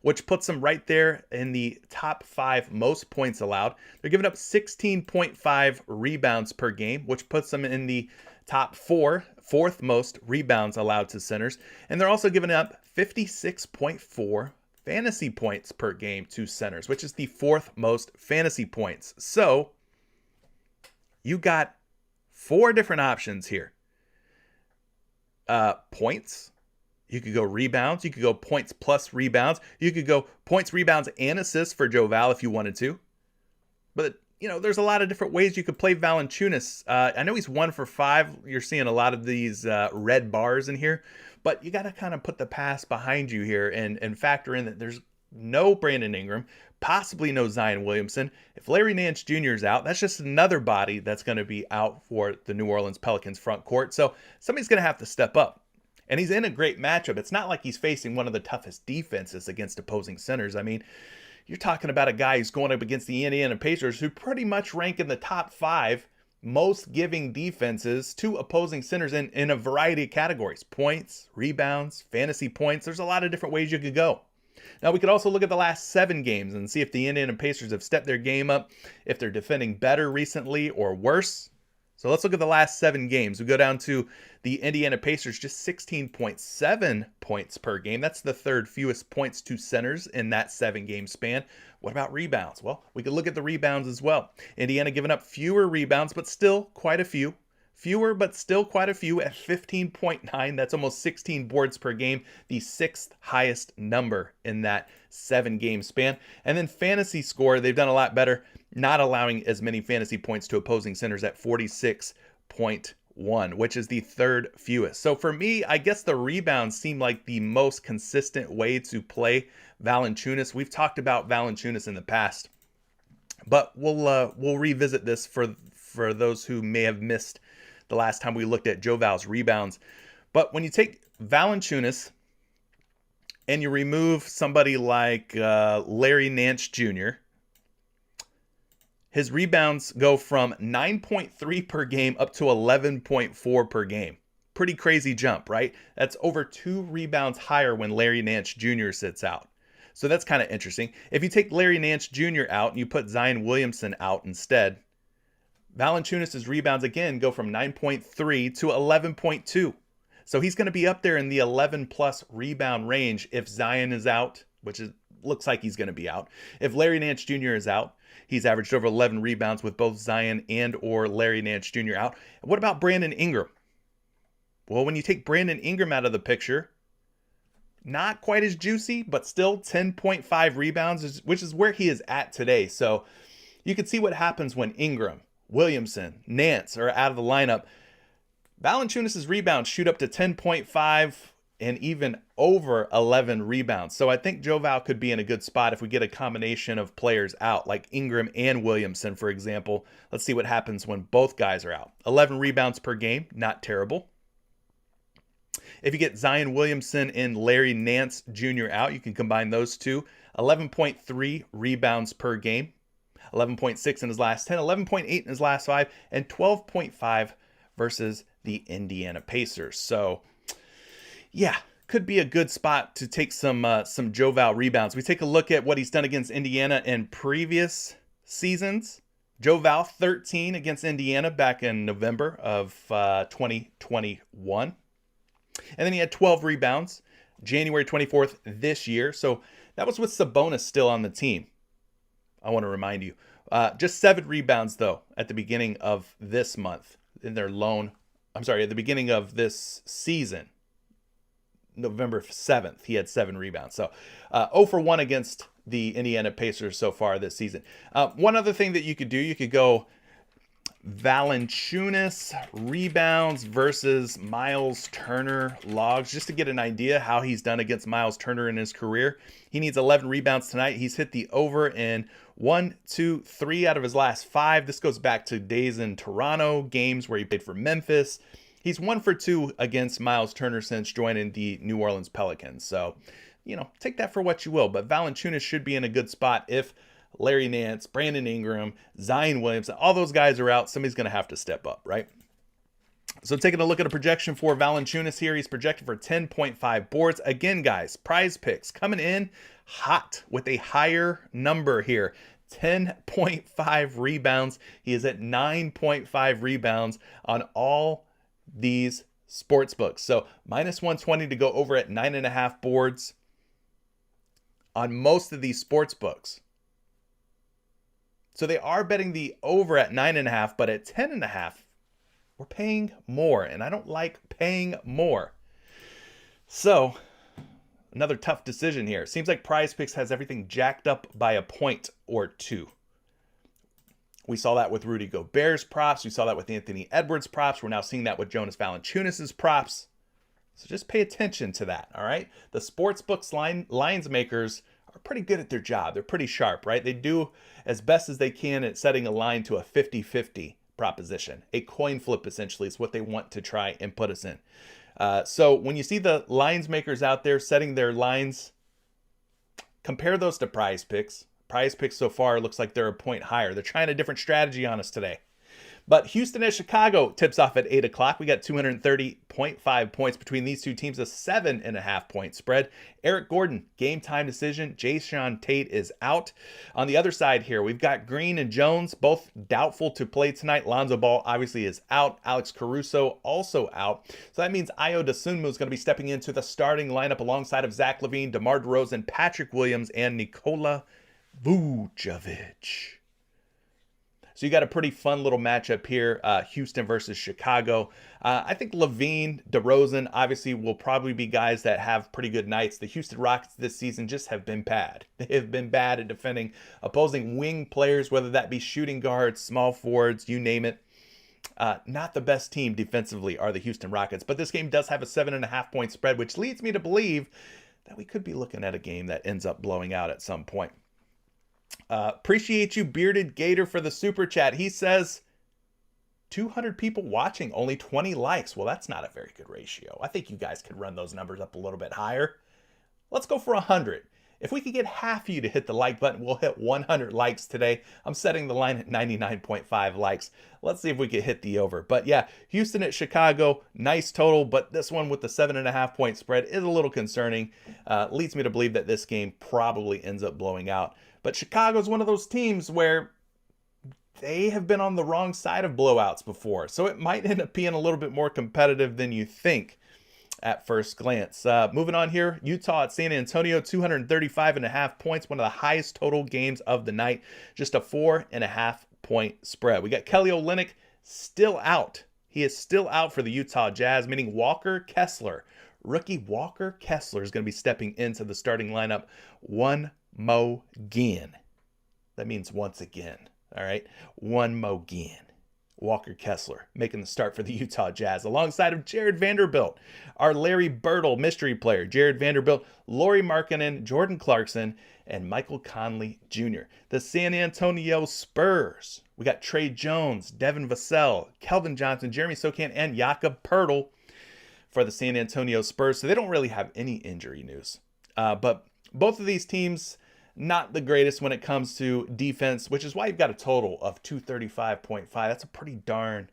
which puts them right there in the top 5 most points allowed. They're giving up 16.5 rebounds per game, which puts them in the top 4th most rebounds allowed to centers. And they're also giving up 56.4 fantasy points per game to centers, which is the 4th most fantasy points. So you got 4 different options here. Points. You could go rebounds. You could go points plus rebounds. You could go points, rebounds, and assists for Joe Val if you wanted to. But, there's a lot of different ways you could play Valanciunas. I know he's 1 for 5. You're seeing a lot of these red bars in here. But you got to kind of put the pass behind you here and factor in that there's no Brandon Ingram, possibly no Zion Williamson. If Larry Nance Jr. is out, that's just another body that's going to be out for the New Orleans Pelicans front court. So somebody's going to have to step up. And he's in a great matchup. It's not like he's facing one of the toughest defenses against opposing centers. I mean, you're talking about a guy who's going up against the Indiana Pacers, who pretty much rank in the top 5 most giving defenses to opposing centers in a variety of categories. Points, rebounds, fantasy points. There's a lot of different ways you could go. Now, we could also look at the last 7 games and see if the Indiana Pacers have stepped their game up, if they're defending better recently or worse. So let's look at the last 7 games. We go down to the Indiana Pacers, just 16.7 points per game. That's the 3rd fewest points to centers in that 7-game span. What about rebounds? Well, we could look at the rebounds as well. Indiana giving up fewer rebounds, but still quite a few. Fewer, but still quite a few at 15.9. That's almost 16 boards per game, the 6th highest number in that 7-game span. And then fantasy score, they've done a lot better, not allowing as many fantasy points to opposing centers at 46.1, which is the 3rd fewest. So for me, I guess the rebounds seem like the most consistent way to play Valanciunas. We've talked about Valanciunas in the past, but we'll revisit this for those who may have missed the last time we looked at Joe Val's rebounds. But when you take Valanciunas and you remove somebody like Larry Nance Jr., his rebounds go from 9.3 per game up to 11.4 per game. Pretty crazy jump, right? That's over 2 rebounds higher when Larry Nance Jr. sits out. So that's kind of interesting. If you take Larry Nance Jr. out and you put Zion Williamson out instead, Valanciunas' rebounds again go from 9.3 to 11.2. So he's going to be up there in the 11-plus rebound range if Zion is out, which looks like he's going to be out. If Larry Nance Jr. is out, he's averaged over 11 rebounds with both Zion and or Larry Nance Jr. out. What about Brandon Ingram? Well, when you take Brandon Ingram out of the picture, not quite as juicy, but still 10.5 rebounds, which is where he is at today. So you can see what happens when Ingram, Williamson, Nance are out of the lineup. Valanciunas' rebounds shoot up to 10.5 and even over 11 rebounds. So I think Joe Val could be in a good spot if we get a combination of players out, like Ingram and Williamson, for example. Let's see what happens when both guys are out. 11 rebounds per game, not terrible. If you get Zion Williamson and Larry Nance Jr. out, you can combine those two. 11.3 rebounds per game. 11.6 in his last 10, 11.8 in his last 5, and 12.5 versus the Indiana Pacers. So, yeah, could be a good spot to take some Joe Val rebounds. We take a look at what he's done against Indiana in previous seasons. Joe Val, 13 against Indiana back in November of 2021. And then he had 12 rebounds January 24th this year. So that was with Sabonis still on the team. I want to remind you. Just 7 rebounds, though, at the beginning of this month at the beginning of this season. November 7th, he had 7 rebounds. So 0 for 1 against the Indiana Pacers so far this season. One other thing that you could do, you could go Valanciunas rebounds versus Miles Turner logs, just to get an idea how he's done against Miles Turner in his career. He needs 11 rebounds tonight. He's hit the over in 1, 2, 3 out of his last 5. This goes back to days in Toronto, games where he played for Memphis. He's 1 for 2 against Miles Turner since joining the New Orleans Pelicans. So, take that for what you will. But Valanciunas should be in a good spot if Larry Nance, Brandon Ingram, Zion Williamson, all those guys are out. Somebody's going to have to step up, right? So taking a look at a projection for Valanciunas here, he's projected for 10.5 boards. Again, guys, PrizePicks coming in hot with a higher number here. 10.5 rebounds. He is at 9.5 rebounds on all these sports books. So minus 120 to go over at 9.5 boards on most of these sports books. So they are betting the over at 9.5, but at 10.5, we're paying more, and I don't like paying more. So another tough decision here. Seems like PrizePicks has everything jacked up by a point or two. We saw that with Rudy Gobert's props. We saw that with Anthony Edwards' props. We're now seeing that with Jonas Valanciunas' props. So just pay attention to that, all right? The sportsbooks lines makers are pretty good at their job. They're pretty sharp, right? They do as best as they can at setting a line to a 50-50 proposition. A coin flip, essentially, is what they want to try and put us in. So when you see the lines makers out there setting their lines, compare those to PrizePicks. PrizePicks so far looks like they're a point higher. They're trying a different strategy on us today. But Houston at Chicago tips off at 8 o'clock. We got 230.5 points between these two teams, a 7.5 point spread. Eric Gordon, game time decision. Jae'Sean Tate is out. On the other side here, we've got Green and Jones, both doubtful to play tonight. Lonzo Ball obviously is out. Alex Caruso also out. So that means Ayo Dosunmu is going to be stepping into the starting lineup alongside of Zach LaVine, DeMar DeRozan, Patrick Williams, and Nikola Vucevic. So you got a pretty fun little matchup here, Houston versus Chicago. I think LaVine, DeRozan, obviously will probably be guys that have pretty good nights. The Houston Rockets this season just have been bad. They have been bad at defending opposing wing players, whether that be shooting guards, small forwards, you name it. Not the best team defensively are the Houston Rockets, but this game does have a 7.5 point spread, which leads me to believe that we could be looking at a game that ends up blowing out at some point. Appreciate you, Bearded Gator, for the super chat. He says 200 people watching, only 20 likes. Well, that's not a very good ratio. I think you guys could run those numbers up a little bit higher. Let's go for 100. If we could get half of you to hit the like button, we'll hit 100 likes today. I'm setting the line at 99.5 likes. Let's see if we can hit the over. But yeah, Houston at Chicago, nice total, but this one with the 7.5 point spread is a little concerning. Leads me to believe that this game probably ends up blowing out. But Chicago's one of those teams where they have been on the wrong side of blowouts before. So it might end up being a little bit more competitive than you think at first glance. Moving on here, Utah at San Antonio, 235.5 points, one of the highest total games of the night, just a 4.5 point spread. We got Kelly Olynyk still out. He is still out for the Utah Jazz, meaning Walker Kessler, rookie Walker Kessler, is going to be stepping into the starting lineup one mo again. That means once again. All right, one mo again. Walker Kessler making the start for the Utah Jazz alongside of Jared Vanderbilt, our Larry Birdle mystery player. Jared Vanderbilt, Lauri Markkanen, Jordan Clarkson, and Michael Conley Jr. The San Antonio Spurs. We got Trey Jones, Devin Vassell, Kelvin Johnson, Jeremy Sochan, and Jakob Poeltl for the San Antonio Spurs. So they don't really have any injury news. But both of these teams, not the greatest when it comes to defense, which is why you've got a total of 235.5. That's a pretty darn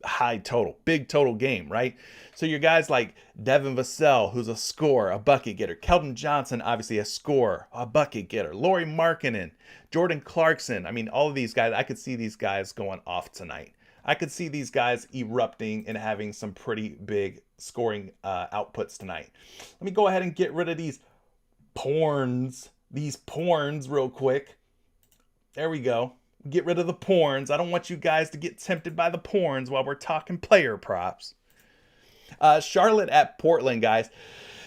high total, big total game, right? So your guys like Devin Vassell, who's a scorer, a bucket getter. Keldon Johnson, obviously a scorer, a bucket getter. Lauri Markkanen, Jordan Clarkson. I mean, all of these guys, I could see these guys going off tonight. I could see these guys erupting and having some pretty big scoring outputs tonight. Let me go ahead and get rid of these porns real quick. There we go. Get rid of the porns. I don't want you guys to get tempted by the porns while we're talking player props. Charlotte at Portland, guys.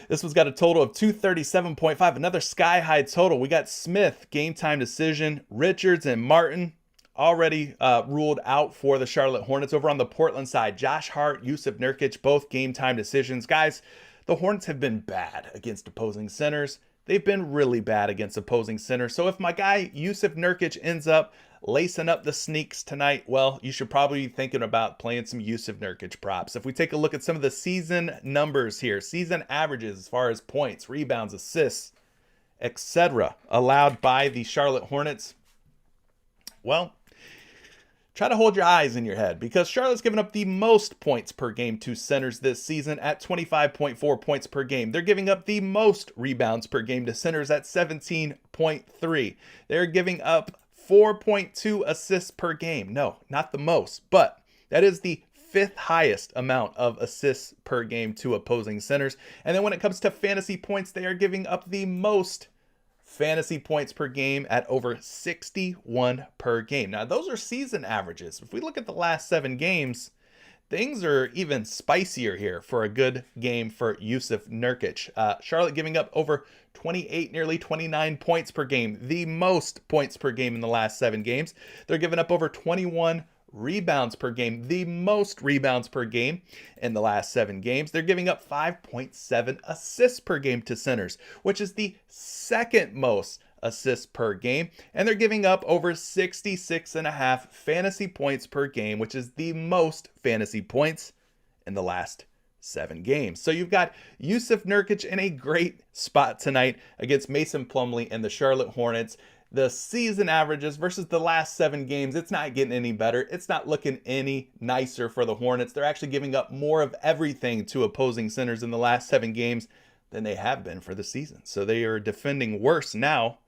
This one's got a total of 237.5. Another sky-high total. We got Smith, game time decision. Richards and Martin already ruled out for the Charlotte Hornets. Over on the Portland side, Josh Hart, Jusuf Nurkic, both game time decisions. Guys, the Hornets have been bad against opposing centers. They've been really bad against opposing centers. So if my guy Jusuf Nurkic ends up lacing up the sneaks tonight, well, you should probably be thinking about playing some Jusuf Nurkic props. If we take a look at some of the season numbers here, season averages as far as points, rebounds, assists, etc., allowed by the Charlotte Hornets, well, try to hold your eyes in your head because Charlotte's given up the most points per game to centers this season at 25.4 points per game. They're giving up the most rebounds per game to centers at 17.3. They're giving up 4.2 assists per game. No, not the most, but that is the fifth highest amount of assists per game to opposing centers. And then when it comes to fantasy points, they are giving up the most fantasy points per game at over 61 per game. Now, those are season averages. If we look at the last 7 games, things are even spicier here for a good game for Jusuf Nurkic. Charlotte giving up over 28, nearly 29 points per game, the most points per game in the last 7 games. They're giving up over 21 rebounds per game, the most rebounds per game in the last 7 games. They're giving up 5.7 assists per game to centers, which is the second most assists per game. And they're giving up over 66.5 fantasy points per game, which is the most fantasy points in the last 7 games. So you've got Jusuf Nurkic in a great spot tonight against Mason Plumlee and the Charlotte Hornets. The season averages versus the last 7 games, it's not getting any better. It's not looking any nicer for the Hornets. They're actually giving up more of everything to opposing centers in the last 7 games than they have been for the season. So they are defending worse now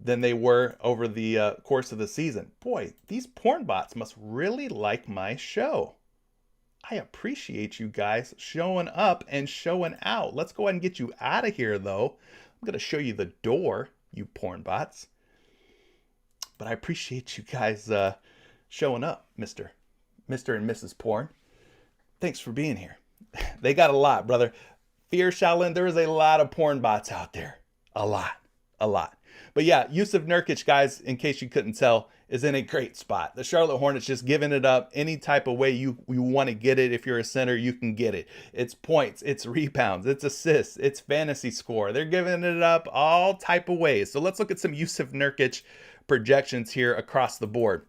than they were over the course of the season. Boy, these porn bots must really like my show. I appreciate you guys showing up and showing out. Let's go ahead and get you out of here, though. I'm going to show you the door, you porn bots. But I appreciate you guys showing up, Mr. and Mrs. Porn. Thanks for being here. They got a lot, brother. Fear Shaolin, there is a lot of porn bots out there. A lot. But yeah, Jusuf Nurkic, guys, in case you couldn't tell, is in a great spot. The Charlotte Hornets just giving it up any type of way you want to get it. If you're a center, you can get it. It's points, it's rebounds, it's assists, it's fantasy score. They're giving it up all type of ways. So let's look at some Jusuf Nurkic projections here across the board.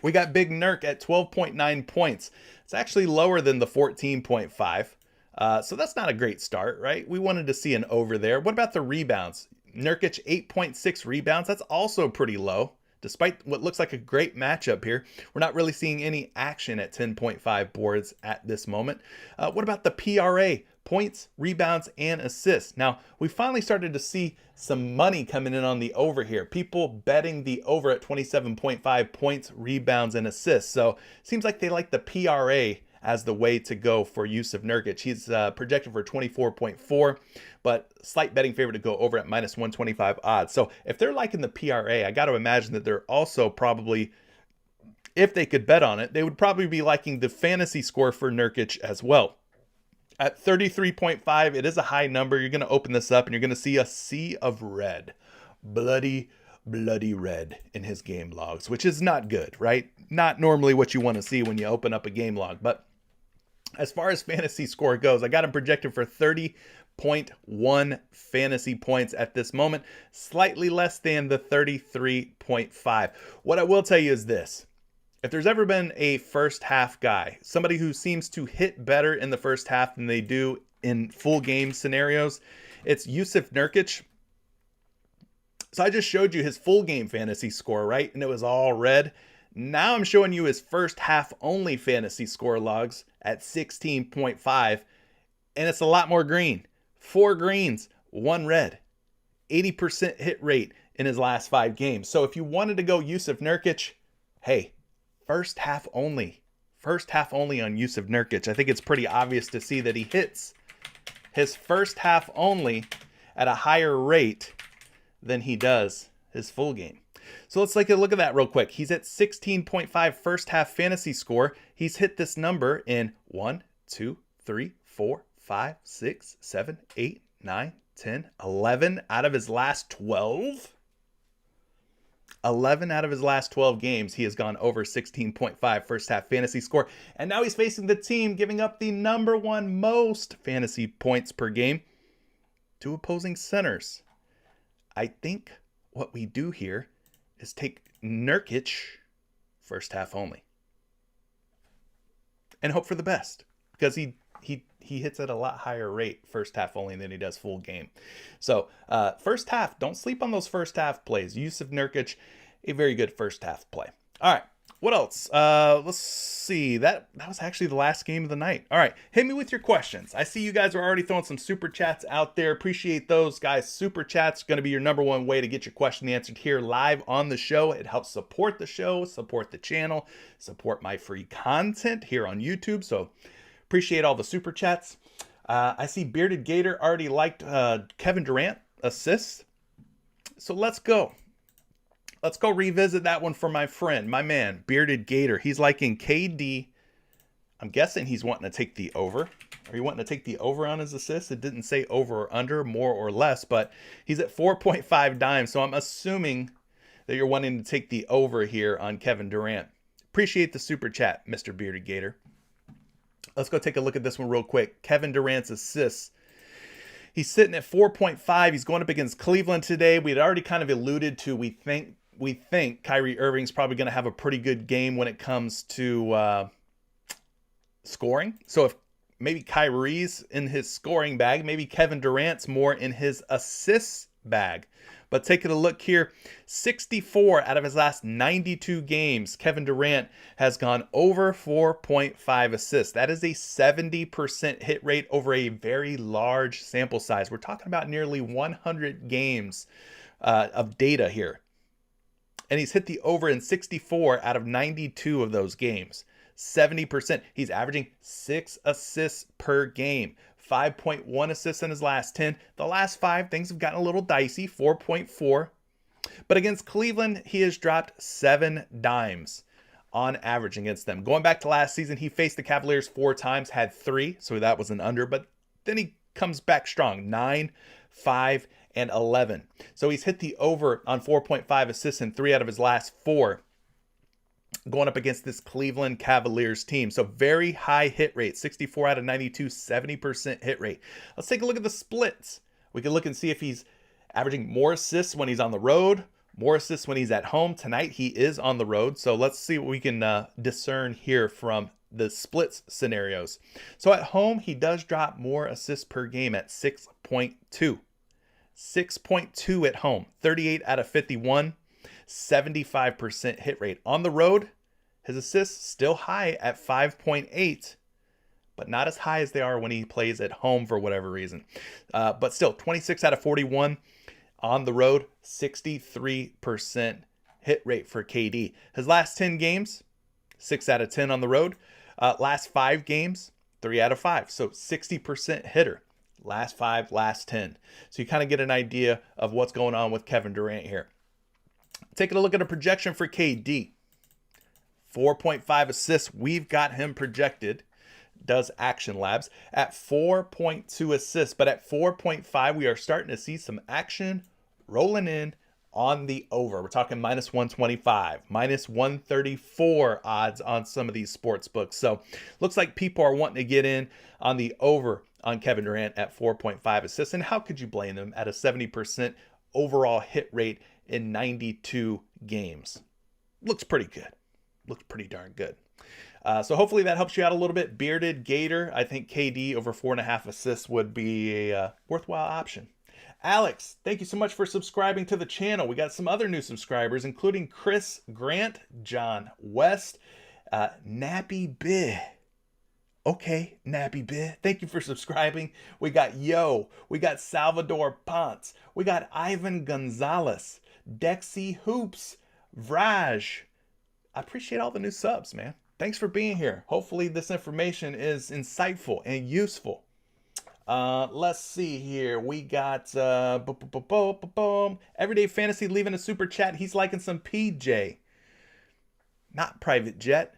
We got Big Nurk at 12.9 points. It's actually lower than the 14.5. So that's not a great start, right? We wanted to see an over there. What about the rebounds? Nurkic, 8.6 rebounds. That's also pretty low. Despite what looks like a great matchup here, we're not really seeing any action at 10.5 boards at this moment. What about the PRA? Points, rebounds, and assists. Now, we finally started to see some money coming in on the over here. People betting the over at 27.5 points, rebounds, and assists. So it seems like they like the PRA as the way to go for Jusuf Nurkic. He's projected for 24.4, but slight betting favorite to go over at minus 125 odds. So if they're liking the PRA, I got to imagine that they're also probably, if they could bet on it, they would probably be liking the fantasy score for Nurkic as well. At 33.5, it is a high number. You're going to open this up and you're going to see a sea of red. Bloody red in his game logs, which is not good, right? Not normally what you want to see when you open up a game log. But as far as fantasy score goes, I got him projected for 30.1 fantasy points at this moment, slightly less than the 33.5. What I will tell you is this. If there's ever been a first half guy, somebody who seems to hit better in the first half than they do in full game scenarios, it's Jusuf Nurkic. So I just showed you his full game fantasy score, right? And it was all red. Now I'm showing you his first half only fantasy score logs at 16.5. And it's a lot more green. 4 greens, 1 red. 80% hit rate in his last 5 games. So if you wanted to go Jusuf Nurkic, hey, first half only. First half only on Jusuf Nurkic. I think it's pretty obvious to see that he hits his first half only at a higher rate than he does his full game. So let's take a look at that real quick. He's at 16.5 first half fantasy score. He's hit this number in 1, 2, 3, 4, 5, 6, 7, 8, 9, 10, 11 out of his last 12. 11 out of his last 12 games, he has gone over 16.5 first half fantasy score. And now he's facing the team giving up the number one most fantasy points per game to opposing centers. I think what we do here is take Nurkic first half only and hope for the best, because he hits at a lot higher rate first half only than he does full game. So first half, don't sleep on those first half plays. Yusuf Nurkic, a very good first half play. All right, what else? Let's see. That was actually the last game of the night. All right, hit me with your questions. I see you guys are already throwing some super chats out there. Appreciate those, guys. Super chats going to be your number one way to get your question answered here live on the show. It helps support the show, support the channel, support my free content here on YouTube. So appreciate all the super chats. I see Bearded Gator already liked Kevin Durant assists. So let's go. Let's go revisit that one for my friend, my man, Bearded Gator. He's liking KD. I'm guessing he's wanting to take the over. Are you wanting to take the over on his assists? It didn't say over or under, more or less, but he's at 4.5 dimes. So I'm assuming that you're wanting to take the over here on Kevin Durant. Appreciate the super chat, Mr. Bearded Gator. Let's go take a look at this one real quick. Kevin Durant's assists. He's sitting at 4.5. He's going up against Cleveland today. We had already kind of alluded to, we think Kyrie Irving's probably going to have a pretty good game when it comes to scoring. So if maybe Kyrie's in his scoring bag, maybe Kevin Durant's more in his assists bag. But taking a look here, 64 out of his last 92 games, Kevin Durant has gone over 4.5 assists. That is a 70% hit rate over a very large sample size. We're talking about nearly 100 games of data here. And he's hit the over in 64 out of 92 of those games. 70%. He's averaging 6 assists per game. 5.1 assists in his last 10. The last 5, things have gotten a little dicey, 4.4. But against Cleveland, he has dropped 7 dimes on average against them. Going back to last season, he faced the Cavaliers 4 times, had 3, so that was an under. But then he comes back strong, 9, 5, and 11. So he's hit the over on 4.5 assists in 3 out of his last 4. Going up against this Cleveland Cavaliers team. So very high hit rate, 64 out of 92, 70% hit rate. Let's take a look at the splits. We can look and see if he's averaging more assists when he's on the road, more assists when he's at home. Tonight he is on the road. So let's see what we can discern here from the splits scenarios. So at home, he does drop more assists per game at 6.2. 6.2 at home, 38 out of 51. 75% hit rate. On the road, his assists still high at 5.8, but not as high as they are when he plays at home for whatever reason. But still, 26 out of 41 on the road, 63% hit rate for KD. His last 10 games, 6 out of 10 on the road. Last 5 games, 3 out of 5. So 60% hitter. Last 5, last 10. So you kind of get an idea of what's going on with Kevin Durant here. Taking a look at a projection for KD. 4.5 assists. We've got him projected. Does Action Labs at 4.2 assists. But at 4.5, we are starting to see some action rolling in on the over. We're talking minus 125, minus 134 odds on some of these sports books. So looks like people are wanting to get in on the over on Kevin Durant at 4.5 assists. And how could you blame them at a 70% overall hit rate in 92 games? Looks pretty good. Looks pretty darn good. So hopefully that helps you out a little bit. Bearded Gator, I think KD over 4.5 assists would be a worthwhile option. Alex, thank you so much for subscribing to the channel. We got some other new subscribers, including Chris Grant, John West, Nappy Bih. Okay, Nappy Bih, thank you for subscribing. We got Yo, we got Salvador Ponce, we got Ivan Gonzalez, Dexy Hoops, Vraj. I appreciate all the new subs, man. Thanks for being here. Hopefully this information is insightful and useful. Let's see here. We got Everyday Fantasy leaving a super chat. He's liking some PJ. Not Private Jet,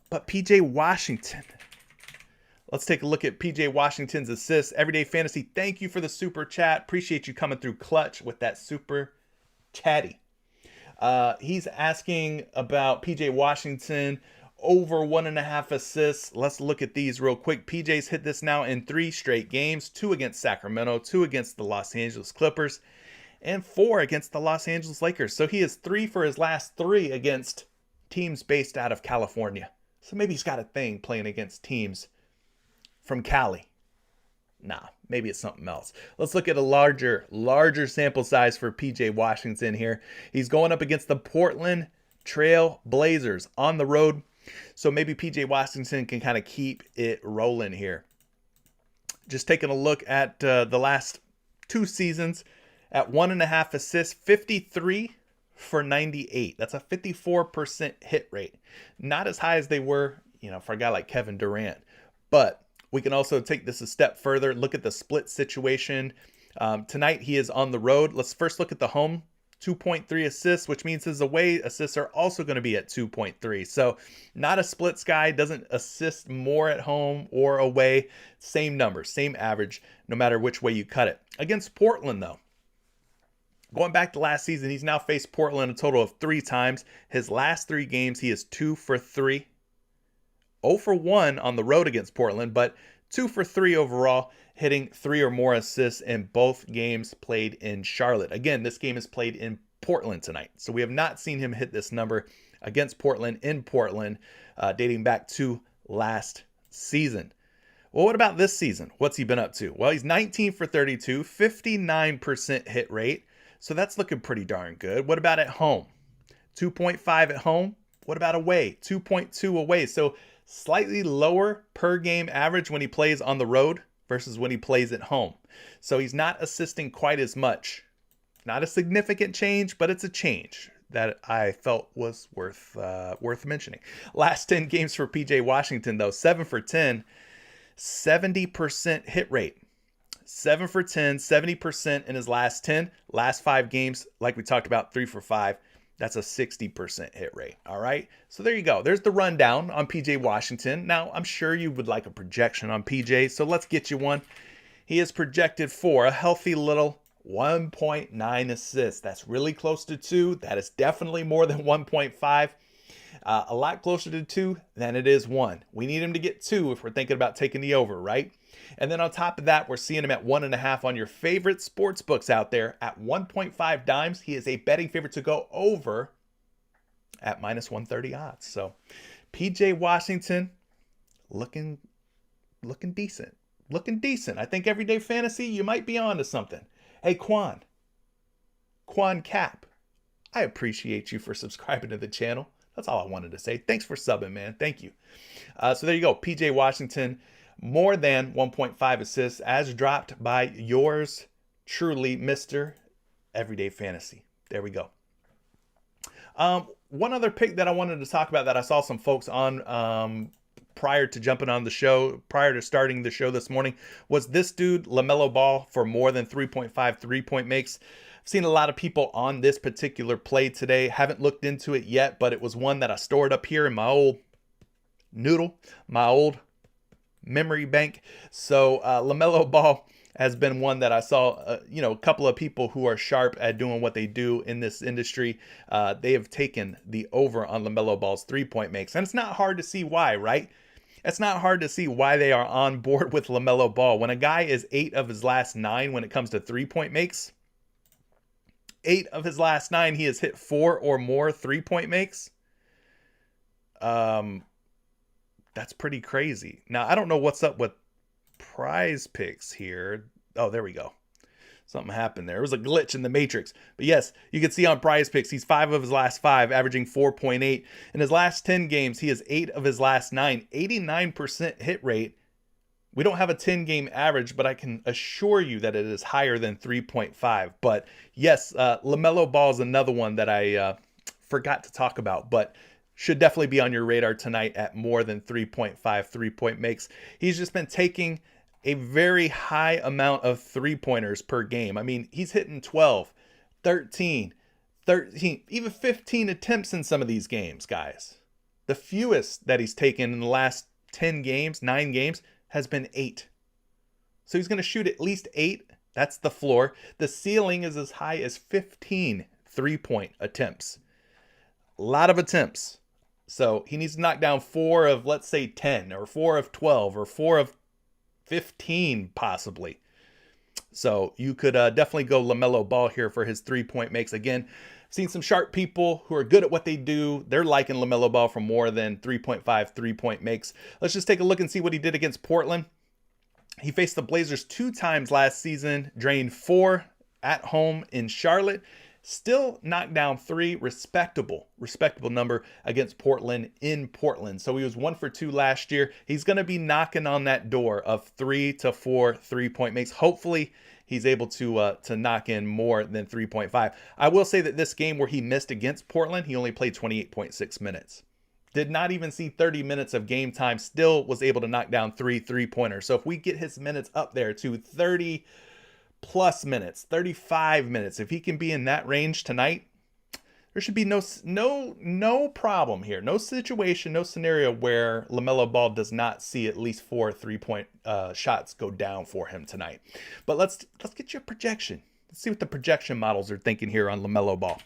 but PJ Washington. Let's take a look at PJ Washington's assists. Everyday Fantasy, thank you for the super chat. Appreciate you coming through clutch with that super chatty. He's asking about PJ Washington over 1.5 assists. Let's look at these real quick. PJ's hit this now in 3 straight games, 2 against Sacramento, 2 against the Los Angeles Clippers, and 4 against the Los Angeles Lakers. So he is 3 for his last 3 against teams based out of California. So maybe he's got a thing playing against teams from Cali. Nah, maybe it's something else. Let's look at a larger sample size for PJ Washington here. He's going up against the Portland Trail Blazers on the road. So maybe PJ Washington can kind of keep it rolling here. Just taking a look at the last 2 seasons at 1.5 assists, 53 for 98. That's a 54% hit rate. Not as high as they were, for a guy like Kevin Durant. But we can also take this a step further. Look at the split situation. Tonight he is on the road. Let's first look at the home. 2.3 assists, which means his away assists are also going to be at 2.3. So not a splits guy, doesn't assist more at home or away. Same number, same average, no matter which way you cut it. Against Portland, though, going back to last season, he's now faced Portland a total of 3 times. His last 3 games, he is 2 for 3. 0 for 1 on the road against Portland, but 2 for 3 overall, hitting 3 or more assists in both games played in Charlotte. Again, this game is played in Portland tonight, so we have not seen him hit this number against Portland in Portland, dating back to last season. Well, what about this season? What's he been up to? Well, he's 19 for 32, 59% hit rate, so that's looking pretty darn good. What about at home? 2.5 at home. What about away? 2.2 away. So slightly lower per game average when he plays on the road versus when he plays at home. So he's not assisting quite as much. Not a significant change, but it's a change that I felt was worth mentioning. Last 10 games for PJ Washington, though, 7 for 10, 70% hit rate. 7 for 10, 70% in his last 10. Last 5 games, like we talked about, 3 for 5. That's a 60% hit rate. All right. So there you go. There's the rundown on PJ Washington. Now, I'm sure you would like a projection on PJ, so let's get you one. He is projected for a healthy little 1.9 assists. That's really close to 2. That is definitely more than 1.5. A lot closer to 2 than it is 1. We need him to get 2 if we're thinking about taking the over, right? And then on top of that, we're seeing him at 1.5 on your favorite sports books out there at 1.5 dimes. He is a betting favorite to go over at minus 130 odds. So PJ Washington looking decent. Looking decent. I think Everyday Fantasy, you might be on to something. Hey, Quan Cap, I appreciate you for subscribing to the channel. That's all I wanted to say. Thanks for subbing, man. Thank you. So there you go. PJ Washington, more than 1.5 assists as dropped by yours truly, Mr. Everyday Fantasy. There we go. One other pick that I wanted to talk about that I saw some folks on prior to jumping on the show, prior to starting the show this morning, was this dude, LaMelo Ball, for more than 3.5 3-point makes. I've seen a lot of people on this particular play today. Haven't looked into it yet, but it was one that I stored up here in my old my old memory bank. So LaMelo Ball has been one that I saw, a couple of people who are sharp at doing what they do in this industry. They have taken the over on LaMelo Ball's 3-point makes. And it's not hard to see why, right? It's not hard to see why they are on board with LaMelo Ball. When a guy is 8 of his last 9 when it comes to 3-point makes, 8 of his last 9, he has hit 4 or more 3-point makes. That's pretty crazy. Now, I don't know what's up with PrizePicks here. Oh, there we go. Something happened there. It was a glitch in the matrix. But yes, you can see on PrizePicks, he's 5 of his last 5, averaging 4.8. In his last 10 games, he has 8 of his last 9, 89% hit rate. We don't have a 10-game average, but I can assure you that it is higher than 3.5. But yes, LaMelo Ball is another one that I forgot to talk about, but should definitely be on your radar tonight at more than 3.5 3-point makes. He's just been taking a very high amount of 3-pointers per game. I mean, he's hitting 12, 13, even 15 attempts in some of these games, guys. The fewest that he's taken in the last 10 games, 9 games, has been 8. So he's going to shoot at least 8. That's the floor. The ceiling is as high as 15 3-point attempts. A lot of attempts. So he needs to knock down 4 of, let's say, 10, or 4 of 12, or 4 of 15 possibly. So you could definitely go LaMelo Ball here for his 3-point makes. Again, seen some sharp people who are good at what they do. They're liking LaMelo Ball for more than 3.5 3-point makes. Let's just take a look and see what he did against Portland. He faced the Blazers 2 times last season, drained 4 at home in Charlotte. Still knocked down 3, respectable number against Portland in Portland. So he was 1 for 2 last year. He's going to be knocking on that door of 3 to 4 3-point makes. Hopefully he's able to knock in more than 3.5. I will say that this game where he missed against Portland, he only played 28.6 minutes. Did not even see 30 minutes of game time. Still was able to knock down 3 3-pointers. So if we get his minutes up there to 30 plus minutes, 35 minutes, if he can be in that range tonight, there should be no problem here. No situation, no scenario where LaMelo Ball does not see at least 4 3-point shots go down for him tonight. But let's get your projection. Let's see what the projection models are thinking here on LaMelo Ball.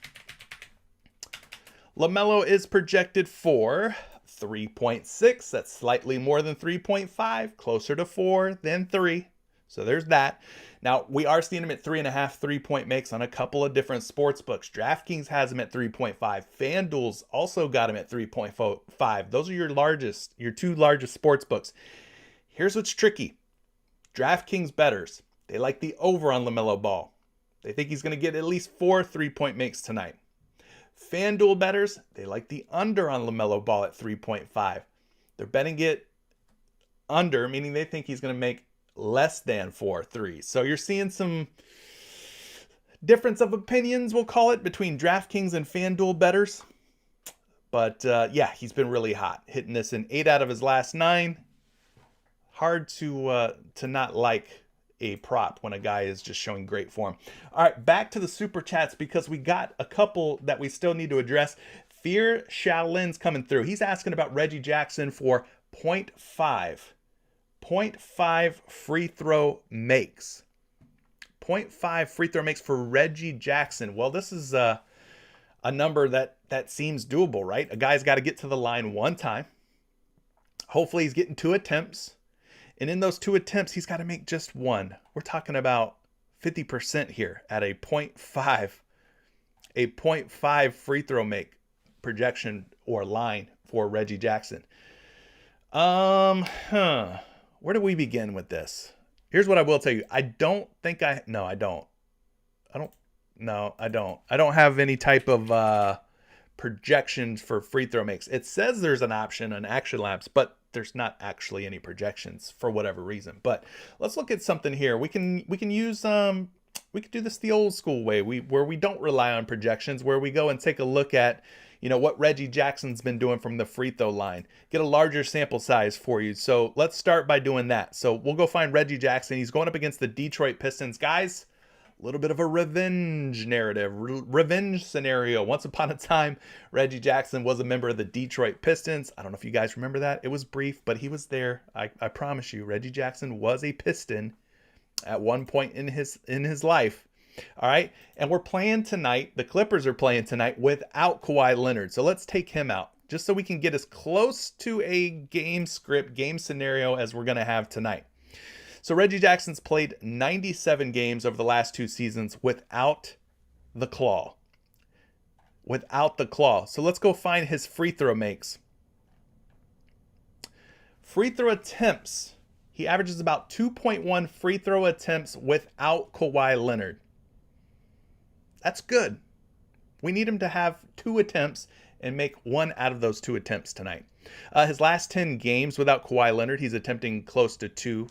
LaMelo is projected for 3.6. That's slightly more than 3.5, closer to 4 than 3. So there's that. Now, we are seeing him at 3.5 3-point makes on a couple of different sports books. DraftKings has him at 3.5. FanDuel's also got him at 3.5. Those are your 2 largest sports books. Here's what's tricky. DraftKings bettors, they like the over on LaMelo Ball. They think he's going to get at least 4 3-point makes tonight. FanDuel bettors, they like the under on LaMelo Ball at 3.5. They're betting it under, meaning they think he's going to make less than 4 threes. So you're seeing some difference of opinions, we'll call it, between DraftKings and FanDuel bettors. But yeah, he's been really hot, hitting this in 8 out of his last 9. Hard to not like a prop when a guy is just showing great form. All right, back to the super chats because we got a couple that we still need to address. Fear Shaolin's coming through. He's asking about Reggie Jackson for 0.5 free throw makes. 0.5 free throw makes for Reggie Jackson. Well, this is a number that seems doable, right? A guy's got to get to the line 1 time. Hopefully he's getting 2 attempts. And in those 2 attempts, he's got to make just 1. We're talking about 50% here at a 0.5 free throw make projection or line for Reggie Jackson. Where do we begin with this? Here's what I will tell you. I don't have any type of projections for free throw makes. It says there's an option, an action lapse, but there's not actually any projections for whatever reason. But let's look at something here. We can use we could do this the old school way, where we don't rely on projections, where we go and take a look at what Reggie Jackson's been doing from the free throw line. Get a larger sample size for you. So let's start by doing that. So we'll go find Reggie Jackson. He's going up against the Detroit Pistons. Guys, a little bit of a revenge narrative, revenge scenario. Once upon a time, Reggie Jackson was a member of the Detroit Pistons. I don't know if you guys remember that. It was brief, but he was there. I promise you, Reggie Jackson was a Piston at one point in his life. All right, and we're playing tonight. The Clippers are playing tonight without Kawhi Leonard. So let's take him out, just so we can get as close to a game script, game scenario as we're going to have tonight. So Reggie Jackson's played 97 games over the last 2 seasons without the claw. So let's go find his free throw makes. Free throw attempts. He averages about 2.1 free throw attempts without Kawhi Leonard. That's good. We need him to have 2 attempts and make 1 out of those 2 attempts tonight. His last 10 games without Kawhi Leonard, he's attempting close to 2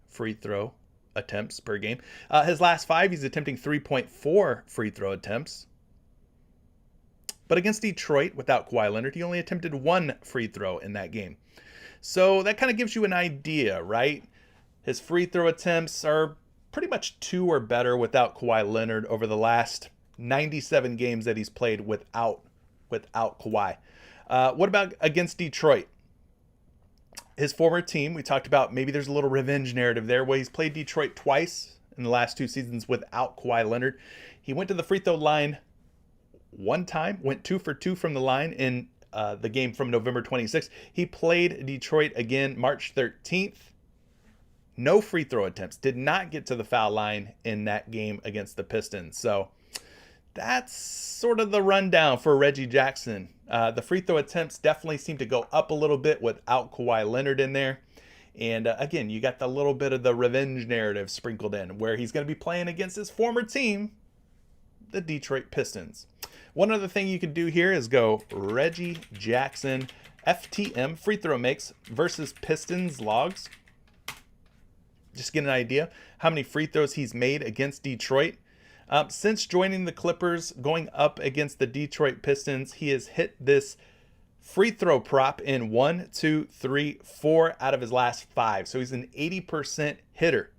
free throw attempts per game. His last 5, he's attempting 3.4 free throw attempts. But against Detroit, without Kawhi Leonard, he only attempted 1 free throw in that game. So that kind of gives you an idea, right? His free throw attempts are pretty much 2 or better without Kawhi Leonard over the last 97 games that he's played without Kawhi. What about against Detroit? his former team, we talked about maybe there's a little revenge narrative there. Well, he's played Detroit twice in the last 2 seasons without Kawhi Leonard. He went to the free throw line one time, went 2 for 2 from the line in the game from November 26th. He played Detroit again March 13th. No free throw attempts. Did not get to the foul line in that game against the Pistons. So that's sort of the rundown for Reggie Jackson. The free throw attempts definitely seem to go up a little bit without Kawhi Leonard in there. And again, you got the little bit of the revenge narrative sprinkled in where he's going to be playing against his former team, the Detroit Pistons. One other thing you can do here is go Reggie Jackson FTM free throw makes versus Pistons logs. Just get an idea how many free throws he's made against Detroit. Since joining the Clippers, going up against the Detroit Pistons, he has hit this free throw prop in 1, 2, 3, 4 out of his last 5. So he's an 80% hitter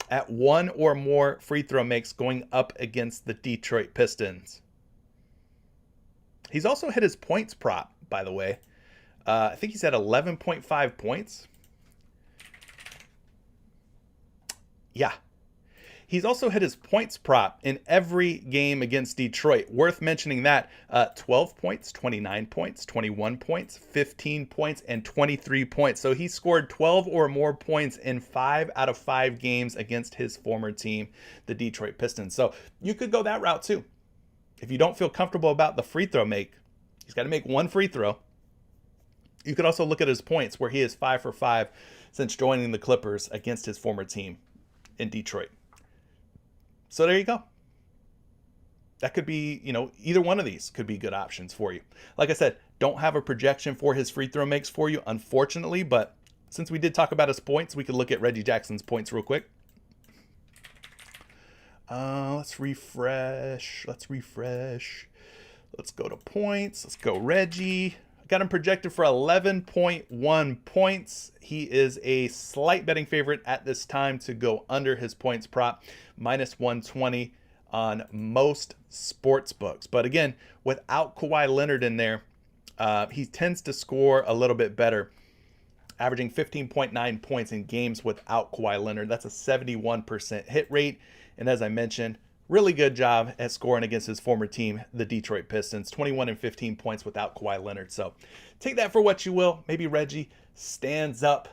at one or more free throw makes going up against the Detroit Pistons. He's also hit his points prop, by the way. I think he's at 11.5 points. Yeah. He's also hit his points prop in every game against Detroit. Worth mentioning that 12 points, 29 points, 21 points, 15 points, and 23 points. So he scored 12 or more points in 5 out of 5 games against his former team, the Detroit Pistons. So you could go that route too. If you don't feel comfortable about the free throw make, he's got to make one free throw. You could also look at his points where he is 5 for 5 since joining the Clippers against his former team in Detroit. So there you go. That could be, either one of these could be good options for you. Like I said, don't have a projection for his free throw makes for you, unfortunately, but since we did talk about his points, we could look at Reggie Jackson's points real quick. Let's refresh. Let's go to points. Let's go Reggie. Got him projected for 11.1 points. He is a slight betting favorite at this time to go under his points prop, minus 120 on most sports books. But again, without Kawhi Leonard in there, he tends to score a little bit better, averaging 15.9 points in games without Kawhi Leonard. That's a 71% hit rate. And as I mentioned, really good job at scoring against his former team, the Detroit Pistons. 21 and 15 points without Kawhi Leonard. So take that for what you will. Maybe Reggie stands up,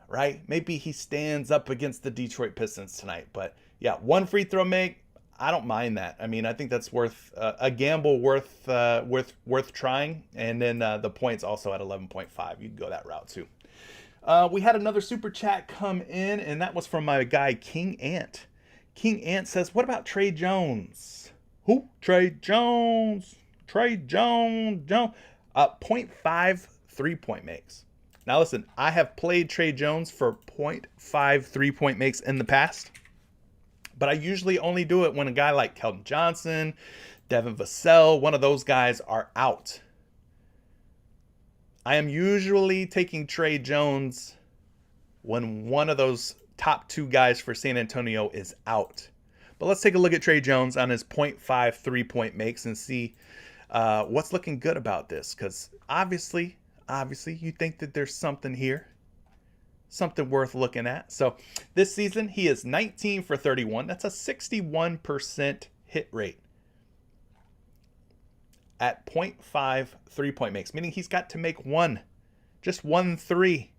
right? Maybe he stands up against the Detroit Pistons tonight. But yeah, one free throw make, I don't mind that. I mean, I think that's worth a gamble worth trying. And then the points also at 11.5. You can go that route too. We had another super chat come in, and that was from my guy King Ant. King Ant says, what about Trey Jones? Who? Trey Jones. 0.5 3-point makes. Now listen, I have played Trey Jones for 0.5 3-point makes in the past, but I usually only do it when a guy like Keldon Johnson, Devin Vassell, one of those guys are out. I am usually taking Trey Jones when one of those top 2 guys for San Antonio is out. But let's take a look at Trey Jones on his 0.5 3-point makes and see what's looking good about this. Because obviously, you think that there's something here, something worth looking at. So this season, he is 19 for 31. That's a 61% hit rate at 0.5 3-point makes, meaning he's got to make just one three.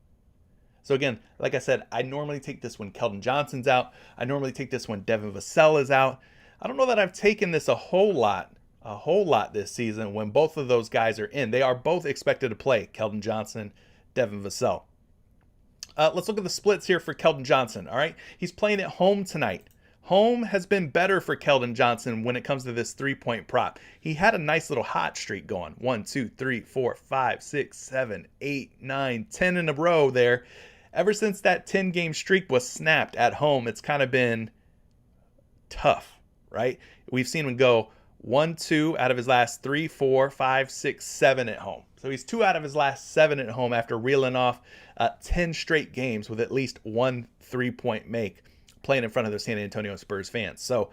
So again, like I said, I normally take this when Keldon Johnson's out. I normally take this when Devin Vassell is out. I don't know that I've taken this a whole lot this season when both of those guys are in. They are both expected to play, Keldon Johnson, Devin Vassell. Let's look at the splits here for Keldon Johnson, all right? He's playing at home tonight. Home has been better for Keldon Johnson when it comes to this 3-point prop. He had a nice little hot streak going. 1, 2, 3, 4, 5, 6, 7, 8, 9, 10 in a row there. Ever since that 10-game streak was snapped at home, it's kind of been tough, right? We've seen him go 1, 2 out of his last 3, 4, 5, 6, 7 at home. So he's 2 out of his last 7 at home after reeling off 10 straight games with at least one 3-point make, playing in front of the San Antonio Spurs fans. So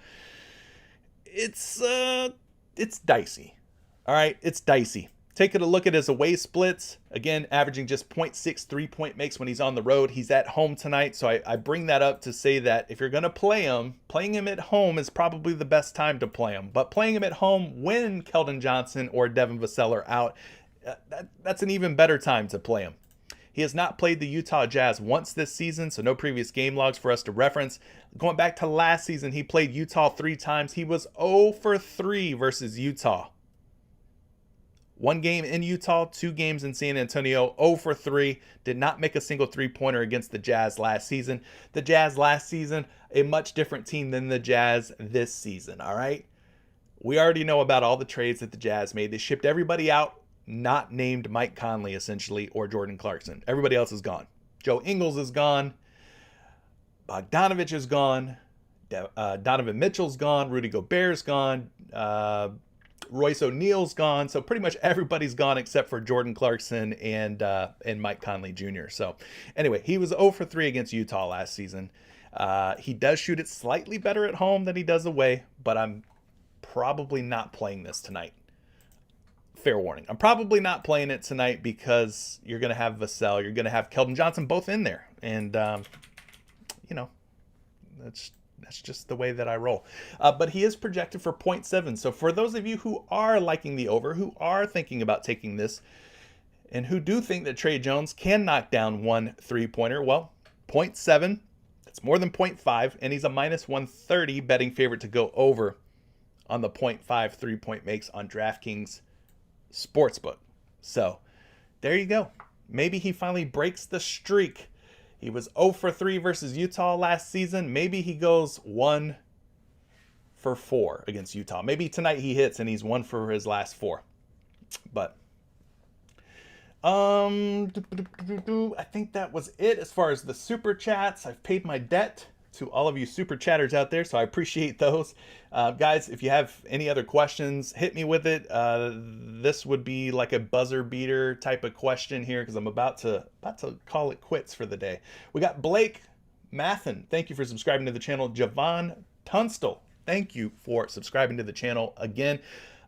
it's dicey. All right, it's dicey Taking a look at his away splits, again, averaging just 0.6 3-point makes when he's on the road. He's at home tonight, so I bring that up to say that if you're going to play him, playing him at home is probably the best time to play him. But playing him at home when Keldon Johnson or Devin Vassell are out, that's an even better time to play him. He has not played the Utah Jazz once this season, so no previous game logs for us to reference. Going back to last season, he played Utah 3 times. He was 0 for 3 versus Utah. 1 game in Utah, 2 games in San Antonio, 0 for 3. Did not make a single 3-pointer against the Jazz last season. The Jazz last season, a much different team than the Jazz this season, all right? We already know about all the trades that the Jazz made. They shipped everybody out, not named Mike Conley, essentially, or Jordan Clarkson. Everybody else is gone. Joe Ingles is gone. Bogdanovich is gone. Donovan Mitchell's gone. Rudy Gobert's gone. Royce O'Neal's gone, so pretty much everybody's gone except for Jordan Clarkson and Mike Conley Jr. So anyway, he was 0 for 3 against Utah last season. He does shoot it slightly better at home than he does away, but I'm probably not playing this tonight. Fair warning. I'm probably not playing it tonight because you're going to have Vassell, you're going to have Keldon Johnson both in there. And, that's just the way that I roll. But he is projected for 0.7. So for those of you who are liking the over, who are thinking about taking this, and who do think that Trey Jones can knock down 1 3-pointer, well, 0.7, that's more than 0.5, and he's a minus 130 betting favorite to go over on the 0.5 3-point makes on DraftKings Sportsbook. So there you go. Maybe he finally breaks the streak. He was 0 for 3 versus Utah last season. Maybe he goes 1 for 4 against Utah. Maybe tonight he hits and he's 1 for his last 4. But I think that was it as far as the super chats. I've paid my debt to all of you super chatters out there, so I appreciate those. Guys, if you have any other questions, hit me with it. This would be like a buzzer beater type of question here because I'm about to call it quits for the day. We got Blake Mathen. Thank you for subscribing to the channel. Javon Tunstall. Thank you for subscribing to the channel again.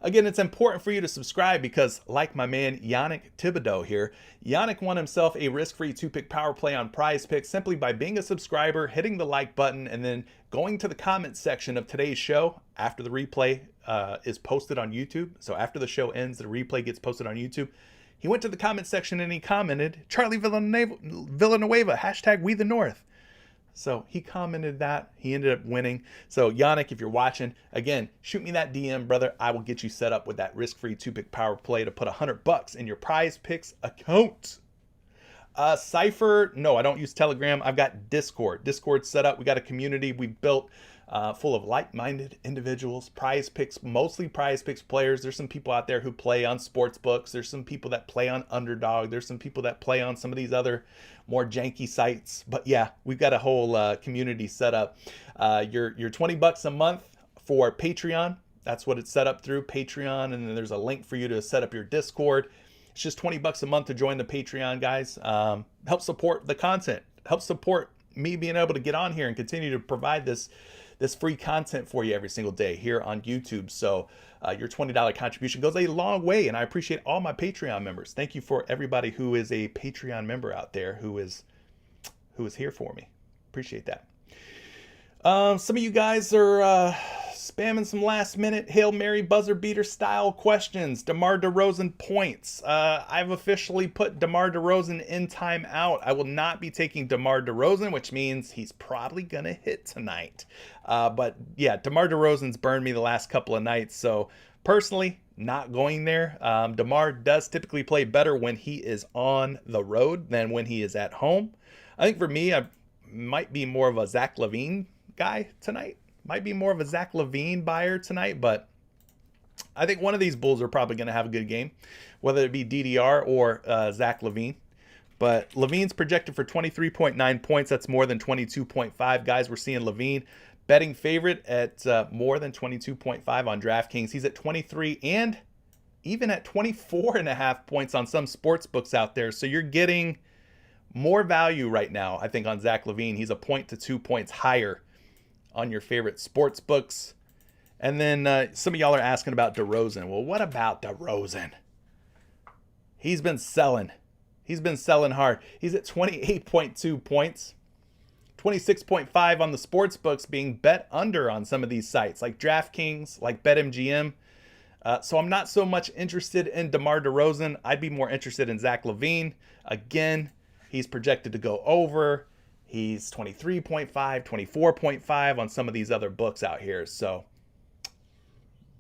Again, it's important for you to subscribe because, like my man Yannick Thibodeau here, Yannick won himself a risk-free 2-pick power play on PrizePicks simply by being a subscriber, hitting the like button, and then going to the comment section of today's show after the replay is posted on YouTube. So after the show ends, the replay gets posted on YouTube. He went to the comment section and he commented, Charlie Villanueva, hashtag We the North. So he commented that. He ended up winning. So Yannick, if you're watching, again, shoot me that DM, brother. I will get you set up with that risk-free 2-pick power play to put $100 in your PrizePicks account. Cypher, no, I don't use Telegram. I've got Discord. Discord set up. We got a community we built full of like-minded individuals. PrizePicks, mostly PrizePicks players. There's some people out there who play on sports books. There's some people that play on Underdog. There's some people that play on some of these other more janky sites. But yeah, we've got a whole community set up. You're $20 a month for Patreon. That's what it's set up through, Patreon. And then there's a link for you to set up your Discord. It's just $20 a month to join the Patreon, guys. Help support the content. Help support me being able to get on here and continue to provide this free content for you every single day here on YouTube. So your $20 contribution goes a long way, and I appreciate all my Patreon members. Thank you for everybody who is a Patreon member out there who is here for me. Appreciate that. Some of you guys are spamming some last minute Hail Mary buzzer beater style questions. DeMar DeRozan points. I've officially put DeMar DeRozan in timeout. I will not be taking DeMar DeRozan, which means he's probably going to hit tonight. But yeah, DeMar DeRozan's burned me the last couple of nights. So personally, not going there. DeMar does typically play better when he is on the road than when he is at home. I think for me, I might be more of a Zach LaVine guy tonight. Might be more of a Zach LaVine buyer tonight, but I think one of these Bulls are probably going to have a good game, whether it be DDR or Zach LaVine. But LaVine's projected for 23.9 points. That's more than 22.5. Guys, we're seeing LaVine betting favorite at more than 22.5 on DraftKings. He's at 23 and even at 24.5 points on some sports books out there. So you're getting more value right now, I think, on Zach LaVine. He's a point to 2 points higher on your favorite sports books. And then some of y'all are asking about DeRozan. Well, what about DeRozan? He's been selling. He's been selling hard. He's at 28.2 points. 26.5 on the sports books, being bet under on some of these sites like DraftKings, like BetMGM. So I'm not so much interested in DeMar DeRozan. I'd be more interested in Zach LaVine. Again, he's projected to go over. He's 23.5, 24.5 on some of these other books out here. So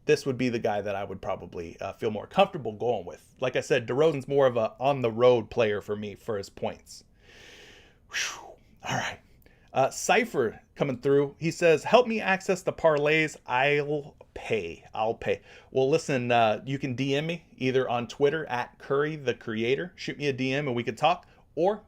this would be the guy that I would probably feel more comfortable going with. Like I said, DeRozan's more of a on-the-road player for me for his points. Whew. All right. Cypher coming through. He says, help me access the parlays. I'll pay. Well, listen, you can DM me either on Twitter at Curry the Creator. Shoot me a DM and we can talk, or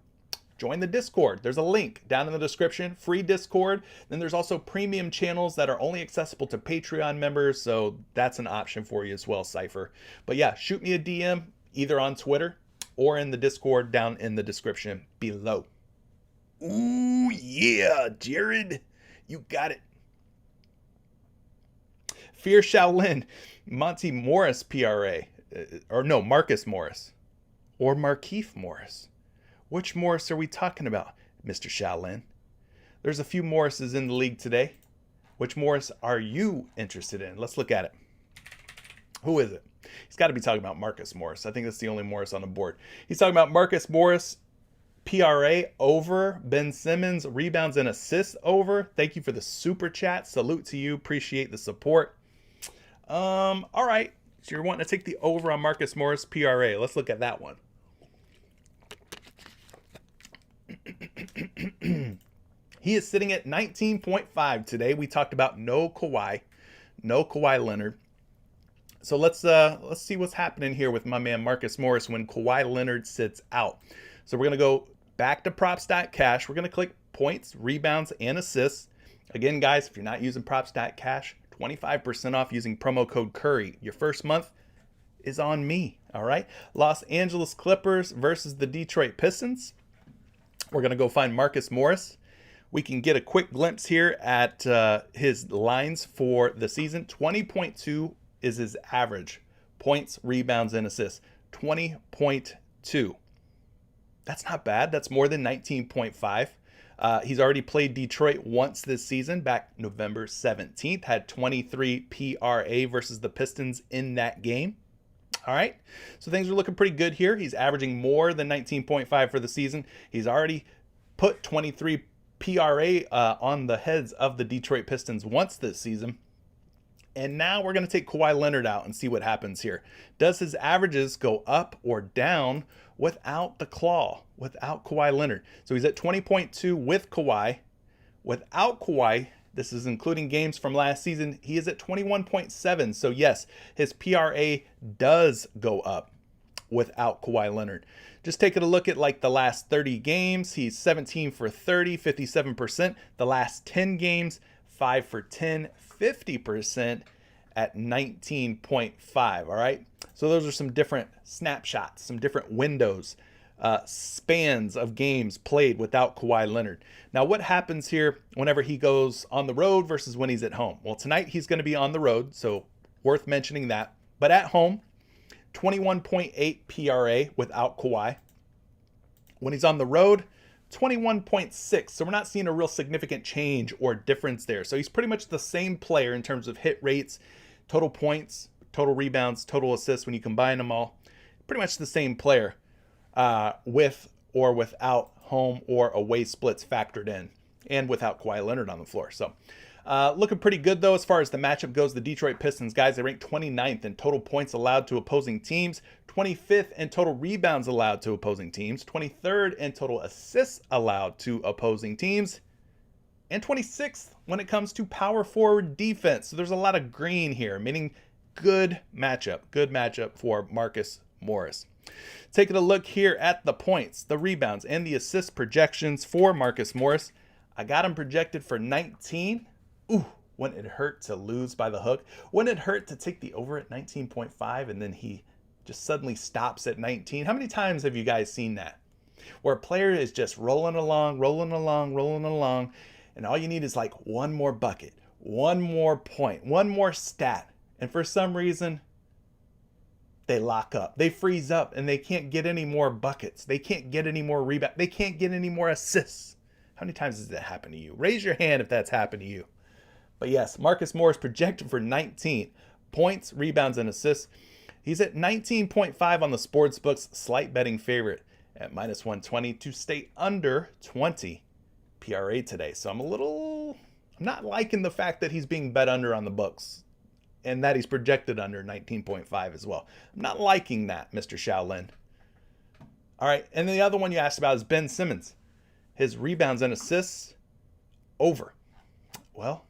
join the Discord. There's a link down in the description, free Discord. Then there's also premium channels that are only accessible to Patreon members. So that's an option for you as well, Cypher. But yeah, shoot me a DM either on Twitter or in the Discord down in the description below. Ooh, yeah, Jared, you got it. Fear Shaolin, Monty Morris PRA, Marcus Morris, or Markieff Morris. Which Morris are we talking about, Mr. Shaolin? There's a few Morrises in the league today. Which Morris are you interested in? Let's look at it. Who is it? He's got to be talking about Marcus Morris. I think that's the only Morris on the board. He's talking about Marcus Morris, PRA over, Ben Simmons, rebounds and assists over. Thank you for the super chat. Salute to you. Appreciate the support. All right. So you're wanting to take the over on Marcus Morris, PRA. Let's look at that one. He is sitting at 19.5 today. We talked about no Kawhi Leonard. So let's see what's happening here with my man Marcus Morris when Kawhi Leonard sits out. So we're going to go back to Prop.Cash. We're going to click points, rebounds, and assists. Again, guys, if you're not using Prop.Cash, 25% off using promo code Curry. Your first month is on me, all right? Los Angeles Clippers versus the Detroit Pistons. We're going to go find Marcus Morris. We can get a quick glimpse here at his lines for the season. 20.2 is his average. Points, rebounds, and assists. 20.2. That's not bad. That's more than 19.5. He's already played Detroit once this season, back November 17th. Had 23 PRA versus the Pistons in that game. All right, so things are looking pretty good here. He's averaging more than 19.5 for the season. He's already put 23 PRA on the heads of the Detroit Pistons once this season. And now we're going to take Kawhi Leonard out and see what happens here. Does his averages go up or down without the claw, without Kawhi Leonard? So he's at 20.2 with Kawhi. Without Kawhi, this is including games from last season, he is at 21.7. So yes, his PRA does go up without Kawhi Leonard. Just taking a look at like the last 30 games, he's 17 for 30, 57%. The last 10 games, 5 for 10, 50% at 19.5. All right. So those are some different snapshots, some different windows, spans of games played without Kawhi Leonard. Now, what happens here whenever he goes on the road versus when he's at home? Well, tonight he's going to be on the road, so worth mentioning that. But at home, 21.8 PRA without Kawhi. When he's on the road, 21.6. So we're not seeing a real significant change or difference there. So he's pretty much the same player in terms of hit rates, total points, total rebounds, total assists. When you combine them all, pretty much the same player with or without home or away splits factored in, and without Kawhi Leonard on the floor. So looking pretty good, though, as far as the matchup goes. The Detroit Pistons, guys, they rank 29th in total points allowed to opposing teams, 25th in total rebounds allowed to opposing teams, 23rd in total assists allowed to opposing teams, and 26th when it comes to power forward defense. So there's a lot of green here, meaning good matchup for Marcus Morris. Taking a look here at the points, the rebounds, and the assist projections for Marcus Morris. I got him projected for 19. Ooh, wouldn't it hurt to lose by the hook? Wouldn't it hurt to take the over at 19.5 and then he just suddenly stops at 19? How many times have you guys seen that? Where a player is just rolling along, and all you need is like one more bucket, one more point, one more stat. And for some reason, they lock up. They freeze up and they can't get any more buckets. They can't get any more rebounds. They can't get any more assists. How many times has that happened to you? Raise your hand if that's happened to you. But yes, Marcus Morris projected for 19 points, rebounds, and assists. He's at 19.5 on the sports books, slight betting favorite at minus 120 to stay under 20 PRA today. So I'm not liking the fact that he's being bet under on the books and that he's projected under 19.5 as well. I'm not liking that, Mr. Shaolin. All right, and the other one you asked about is Ben Simmons. His rebounds and assists, over. Well,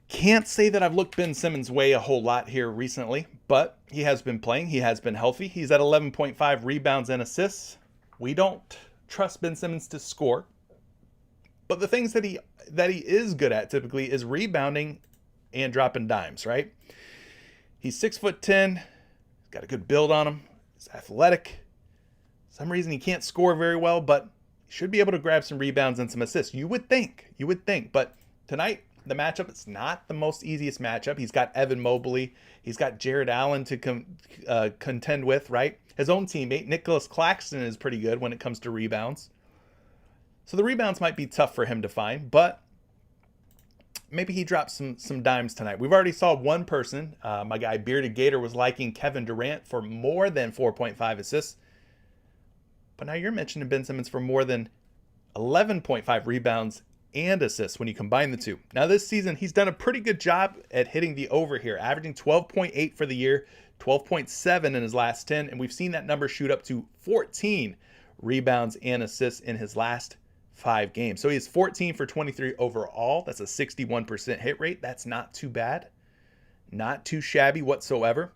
can't say that I've looked Ben Simmons' way a whole lot here recently, but he has been playing. He has been healthy. He's at 11.5 rebounds and assists. We don't trust Ben Simmons to score, but the things that he is good at typically is rebounding and dropping dimes, right? He's 6'10", got a good build on him. He's athletic. For some reason he can't score very well, but he should be able to grab some rebounds and some assists. You would think, but tonight, the matchup, it's not the most easiest matchup. He's got Evan Mobley. He's got Jared Allen to contend with, right? His own teammate, Nicholas Claxton, is pretty good when it comes to rebounds. So the rebounds might be tough for him to find, but maybe he drops some dimes tonight. We've already saw one person, my guy Bearded Gator, was liking Kevin Durant for more than 4.5 assists. But now you're mentioning Ben Simmons for more than 11.5 rebounds and assists when you combine the two. Now this season, he's done a pretty good job at hitting the over here, averaging 12.8 for the year, 12.7 in his last 10, and we've seen that number shoot up to 14 rebounds and assists in his last 5 games. So he is 14 for 23 overall. That's a 61% hit rate. That's not too bad. Not too shabby whatsoever.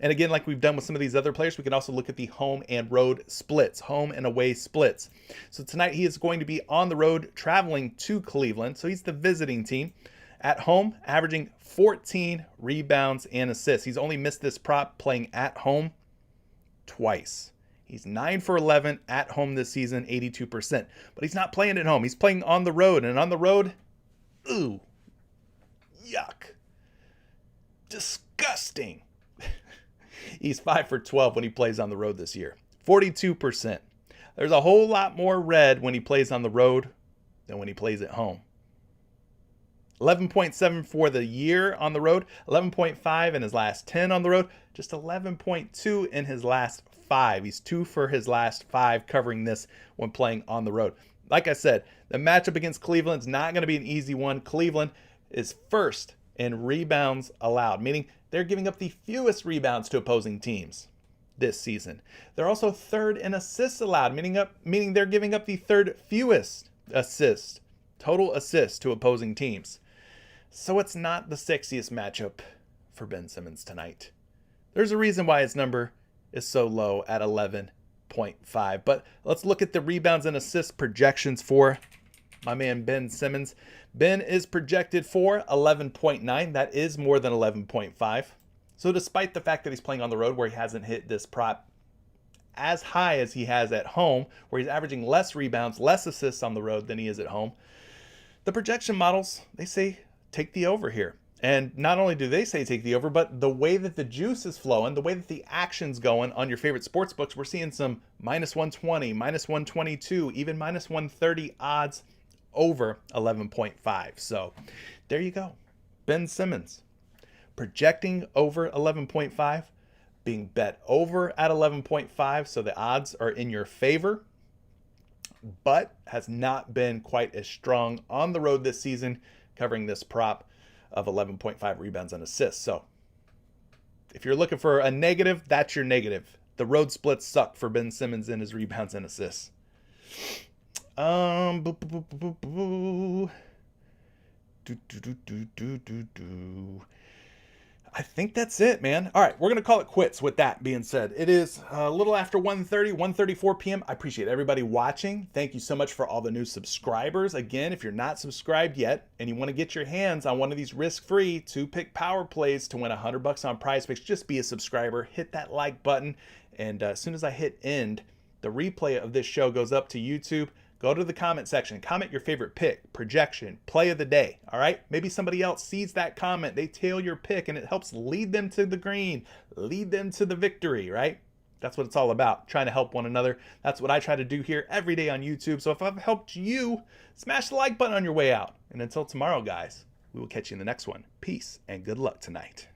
And again, like we've done with some of these other players, we can also look at the home and road splits, home and away splits. So tonight he is going to be on the road traveling to Cleveland. So he's the visiting team. At home, averaging 14 rebounds and assists. He's only missed this prop playing at home twice. He's 9 for 11 at home this season, 82%. But he's not playing at home. He's playing on the road. And on the road, ooh, yuck. Disgusting. He's 5 for 12 when he plays on the road this year. 42%. There's a whole lot more red when he plays on the road than when he plays at home. 11.7 for the year on the road. 11.5 in his last 10 on the road. Just 11.2 in his last 5. He's 2 for his last 5 covering this when playing on the road. Like I said, the matchup against Cleveland is not going to be an easy one. Cleveland is first in rebounds allowed, meaning they're giving up the fewest rebounds to opposing teams this season. They're also third in assists allowed, meaning they're giving up the third fewest assists, total assists to opposing teams. So it's not the sexiest matchup for Ben Simmons tonight. There's a reason why his number is so low at 11.5. But let's look at the rebounds and assists projections for my man Ben Simmons. Ben is projected for 11.9. That is more than 11.5. So despite the fact that he's playing on the road where he hasn't hit this prop as high as he has at home, where he's averaging less rebounds, less assists on the road than he is at home, the projection models, they say take the over here. And not only do they say take the over, but the way that the juice is flowing, the way that the action's going on your favorite sports books, we're seeing some minus 120, minus 122, even minus 130 odds over 11.5. So there you go. Ben Simmons projecting over 11.5, being bet over at 11.5. So the odds are in your favor, but has not been quite as strong on the road this season, covering this prop of 11.5 rebounds and assists. So if you're looking for a negative, that's your negative. The road splits suck for Ben Simmons and his rebounds and assists. I think that's it, man. All right, we're going to call it quits with that being said. It is a little after 1:34 p.m. I appreciate everybody watching. Thank you so much for all the new subscribers. Again, if you're not subscribed yet and you want to get your hands on one of these risk-free 2-pick power plays to win $100 on PrizePicks, just be a subscriber. Hit that like button. And as soon as I hit end, the replay of this show goes up to YouTube. Go to the comment section, comment your favorite pick, projection, play of the day, all right? Maybe somebody else sees that comment, they tail your pick, and it helps lead them to the green, lead them to the victory, right? That's what it's all about, trying to help one another. That's what I try to do here every day on YouTube. So if I've helped you, smash the like button on your way out. And until tomorrow, guys, we will catch you in the next one. Peace and good luck tonight.